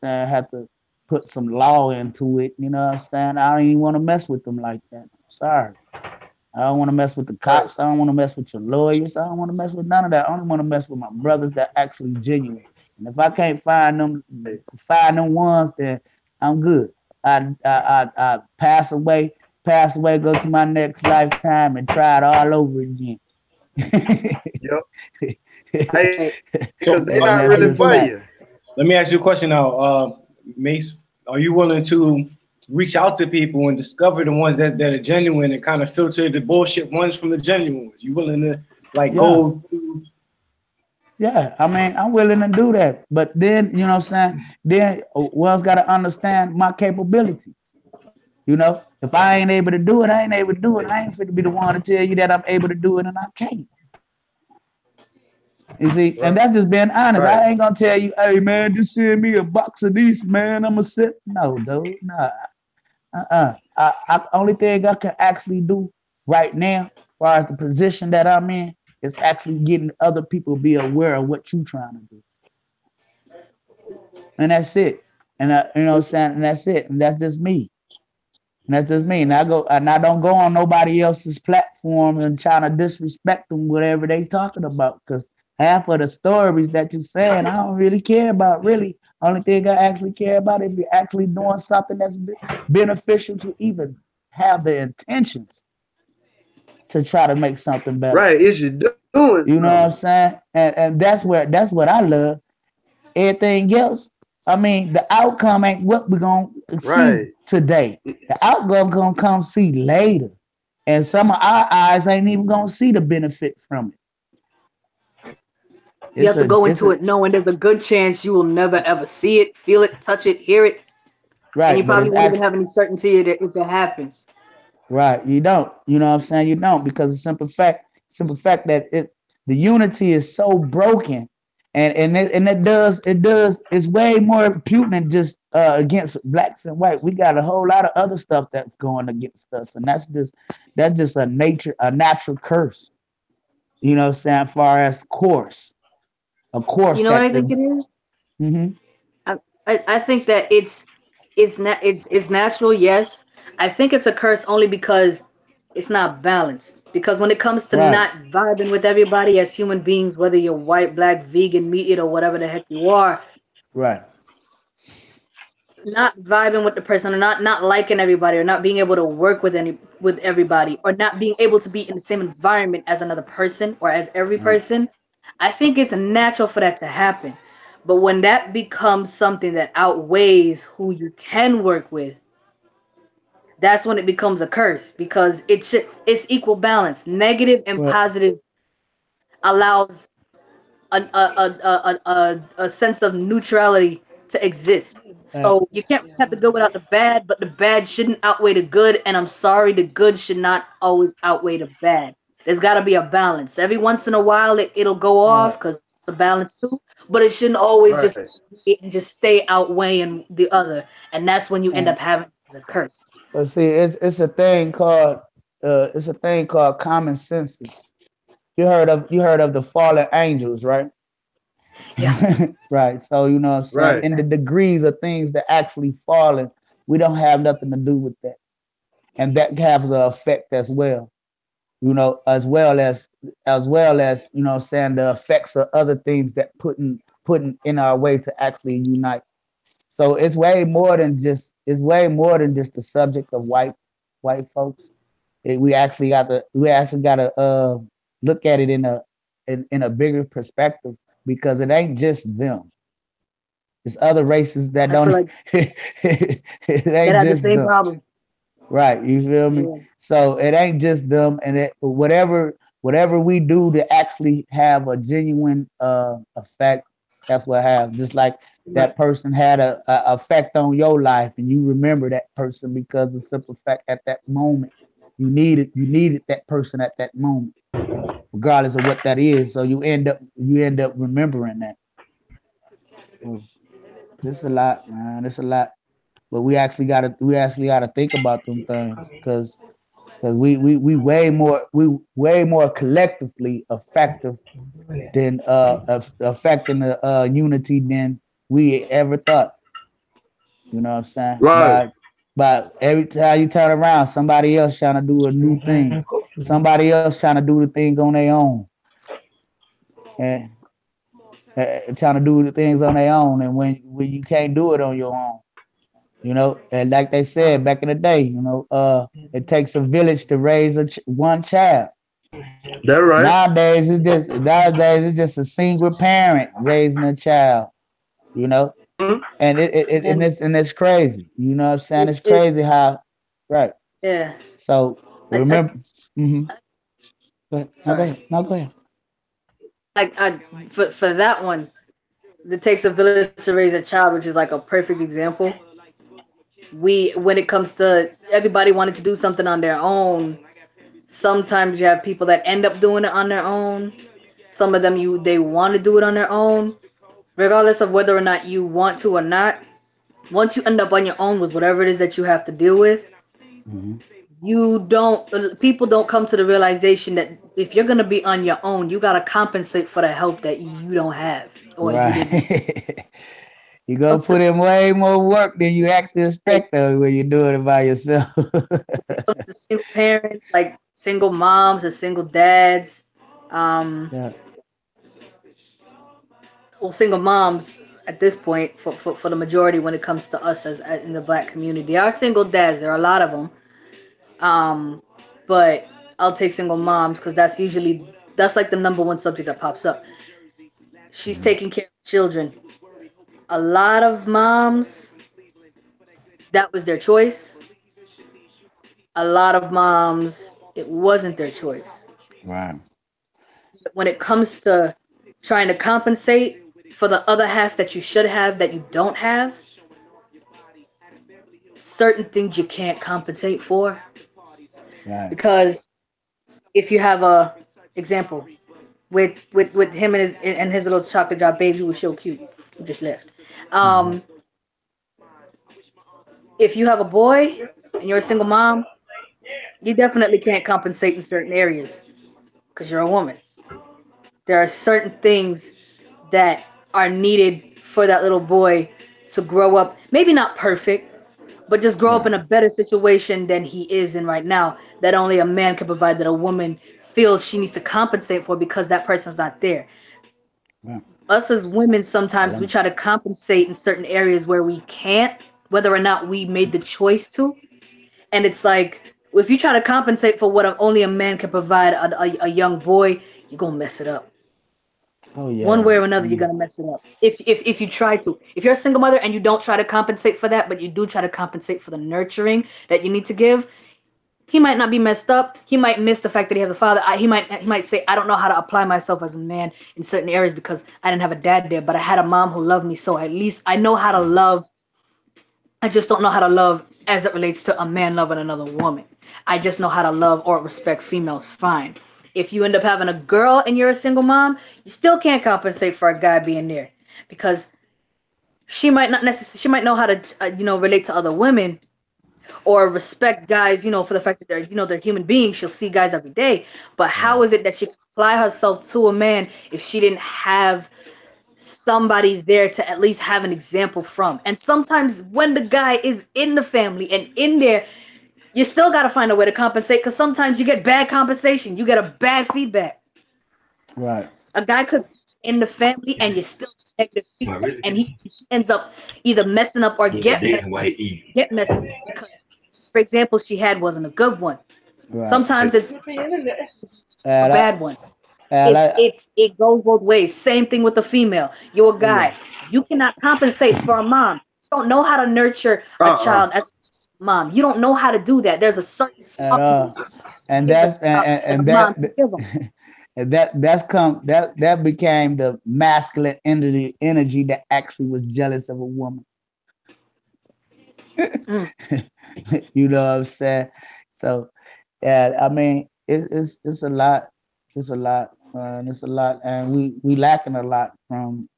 D: have to put some law into it. You know what I'm saying? I don't even want to mess with them like that. I'm sorry. I don't want to mess with the cops. I don't want to mess with your lawyers. I don't want to mess with none of that. I only want to mess with my brothers that actually genuine. And if I can't find them ones, then I'm good. I pass away, go to my next lifetime and try it all over again.
E: Yep. Hey, because they're not really for you.
B: Let me ask you a question now, Mace. Are you willing to reach out to people and discover the ones that are genuine and kind of filter the bullshit ones from the genuine ones? You willing to go?
D: Yeah, I mean, I'm willing to do that. But then, you know what I'm saying? Then one's got to understand my capabilities. You know, if I ain't able to do it, I ain't able to do it. I ain't fit to be the one to tell you that I'm able to do it and I can't. You see, and that's just being honest. Right. I ain't gonna tell you, hey man, just send me a box of these, man. I'm gonna sit. No, dude, nah. I only thing I can actually do right now, as far as the position that I'm in, is actually getting other people to be aware of what you're trying to do. And that's it. And you know what I'm saying? And that's it. And that's just me. And that's just me. And I don't go on nobody else's platform and trying to disrespect them, whatever they talking about. Because half of the stories that you're saying, I don't really care about, really. Only thing I actually care about is if you're actually doing something that's beneficial to even have the intentions to try to make something better.
E: Right, is you doing?
D: You know what I'm saying? And that's what I love. Everything else, I mean, the outcome ain't what we're gonna see today. The outcome gonna come see later, and some of our eyes ain't even gonna see the benefit from it.
C: You have to go into it knowing there's a good chance you will never ever see it, feel it, touch it, hear it. Right. And you probably won't even have any certainty if it happens.
D: Right. You don't. You know what I'm saying? You don't, because the simple fact that the unity is so broken, and it's way more potent than just against blacks and white. We got a whole lot of other stuff that's going against us, and that's just a natural curse. You know what I'm saying? As far as course. Of course.
C: You know what I think it is?
D: Mm-hmm.
C: I think that it's natural, yes. I think it's a curse only because it's not balanced. Because when it comes to not vibing with everybody as human beings, whether you're white, black, vegan, meat eater, whatever the heck you are,
D: right?
C: Not vibing with the person, or not liking everybody, or not being able to work with everybody, or not being able to be in the same environment as another person or as every person. I think it's natural for that to happen. But when that becomes something that outweighs who you can work with, that's when it becomes a curse, because it's equal balance. Negative and positive allows a sense of neutrality to exist. So you can't have the good without the bad, but the bad shouldn't outweigh the good. And I'm sorry, the good should not always outweigh the bad. There's got to be a balance. Every once in a while, it'll go off because it's a balance too. But it shouldn't always just stay outweighing the other. And that's when you end up having a curse.
D: But see, it's a thing called common sense. You heard of the fallen angels, right?
C: Yeah.
D: Right. So you know what I'm saying? Right. In the degrees of things that actually fallen, we don't have nothing to do with that. And that has an effect as well. You know, as well as you know what I'm saying, the effects of other things that putting in our way to actually unite. So it's way more than just the subject of white folks. We actually got to look at it in a bigger perspective, because it ain't just them. It's other races that don't.
C: Like
D: it ain't
C: have
D: just
C: the same
D: them.
C: problem.
D: Right, you feel me? Yeah. So it ain't just them, and whatever we do to actually have a genuine effect, that's what happens. Just like that person had a effect on your life, and you remember that person because of the simple fact at that moment you needed that person at that moment, regardless of what that is. So you end up remembering that. So this a lot, man. This a lot. But we actually gotta think about them things, because because we way more collectively effective than affecting the unity than we ever thought. You know what I'm saying?
E: Right.
D: But every time you turn around, somebody else trying to do a new thing. Somebody else trying to do the thing on their own. And trying to do the things on their own. And when you can't do it on your own, you know, and like they said back in the day, you know, it takes a village to raise one child.
E: That's right.
D: Nowadays it's just a single parent raising a child, you know.
E: Mhm.
D: And it's crazy. You know what I'm saying? It's
C: It-
D: crazy how right.
C: Yeah.
D: So remember
C: Sorry.
D: Go ahead. No, go ahead.
C: For that one, it takes a village to raise a child, which is like a perfect example. When it comes to everybody wanting to do something on their own, sometimes you have people that end up doing it on their own. Some of them they want to do it on their own, regardless of whether or not you want to or not. Once you end up on your own with whatever it is that you have to deal with, people don't come to the realization that if you're gonna be on your own, you gotta compensate for the help that you don't have or you didn't.
D: Right. You gonna put in way more work than you actually expect though when you're doing it by yourself.
C: Comes to single parents, like single moms or single dads,
D: Yeah.
C: well, single moms at this point for the majority when it comes to us as in the black community. There are single dads, there are a lot of them, but I'll take single moms because that's like the number one subject that pops up. She's taking care of children. A lot of moms, that was their choice. A lot of moms, it wasn't their choice.
D: Right.
C: When it comes to trying to compensate for the other half that you should have that you don't have, certain things you can't compensate for.
D: Right.
C: Because if you have a example with him and his little chocolate drop baby who was so cute, who just left. If you have a boy and you're a single mom, you definitely can't compensate in certain areas because you're a woman. There are certain things that are needed for that little boy to grow up, maybe not perfect, but just grow up in a better situation than he is in right now, that only a man can provide, that a woman feels she needs to compensate for because that person's not there.
D: Yeah.
C: Us as women, sometimes we try to compensate in certain areas where we can't, whether or not we made the choice to. And it's like, if you try to compensate for what only a man can provide a young boy, you're going to mess it up.
D: Oh yeah.
C: One way or another, you're gonna mess it up. If you try to, if you're a single mother and you don't try to compensate for that, but you do try to compensate for the nurturing that you need to give, he might not be messed up. He might miss the fact that he has a father. He might say, I don't know how to apply myself as a man in certain areas because I didn't have a dad there, but I had a mom who loved me, so at least I know how to love. I just don't know how to love as it relates to a man loving another woman. I just know how to love or respect females fine. If you end up having a girl and you're a single mom, you still can't compensate for a guy being there because she might not necessarily, she might know how to, relate to other women or respect guys, for the fact that they're human beings. She'll see guys every day. But how is it that she can apply herself to a man if she didn't have somebody there to at least have an example from? And sometimes when the guy is in the family and in there, you still got to find a way to compensate because sometimes you get bad compensation. You get a bad feedback.
D: Right.
C: A guy could be in the family and you still get negative feedback, and he ends up either messing up or get messed up because, for example, she had wasn't a good one.
D: Right.
C: Sometimes it's a bad one. It goes both ways. Same thing with the female. You're a guy. You cannot compensate for a mom. You don't know how to nurture a child as a mom. You don't know how to do that. There's a certain softness.
D: And that became the masculine energy that actually was jealous of a woman. You know what I'm saying? So yeah, I mean it's a lot. It's a lot. It's a lot, and we lacking a lot from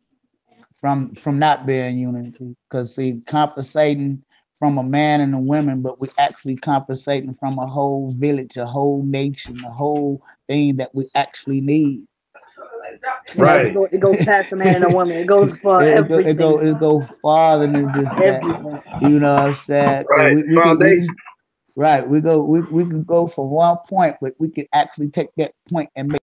D: not being unity. Because see, compensating from a man and a woman, but we actually compensating from a whole village, a whole nation, a whole thing that we actually need.
E: Right.
C: It goes past a man and a woman. It goes for
D: It
C: everything.
D: go farther than just that.
C: Everything.
D: You know what I'm saying?
E: Right.
D: We
E: Foundation.
D: right. We could go from one point, but we could actually take that point and make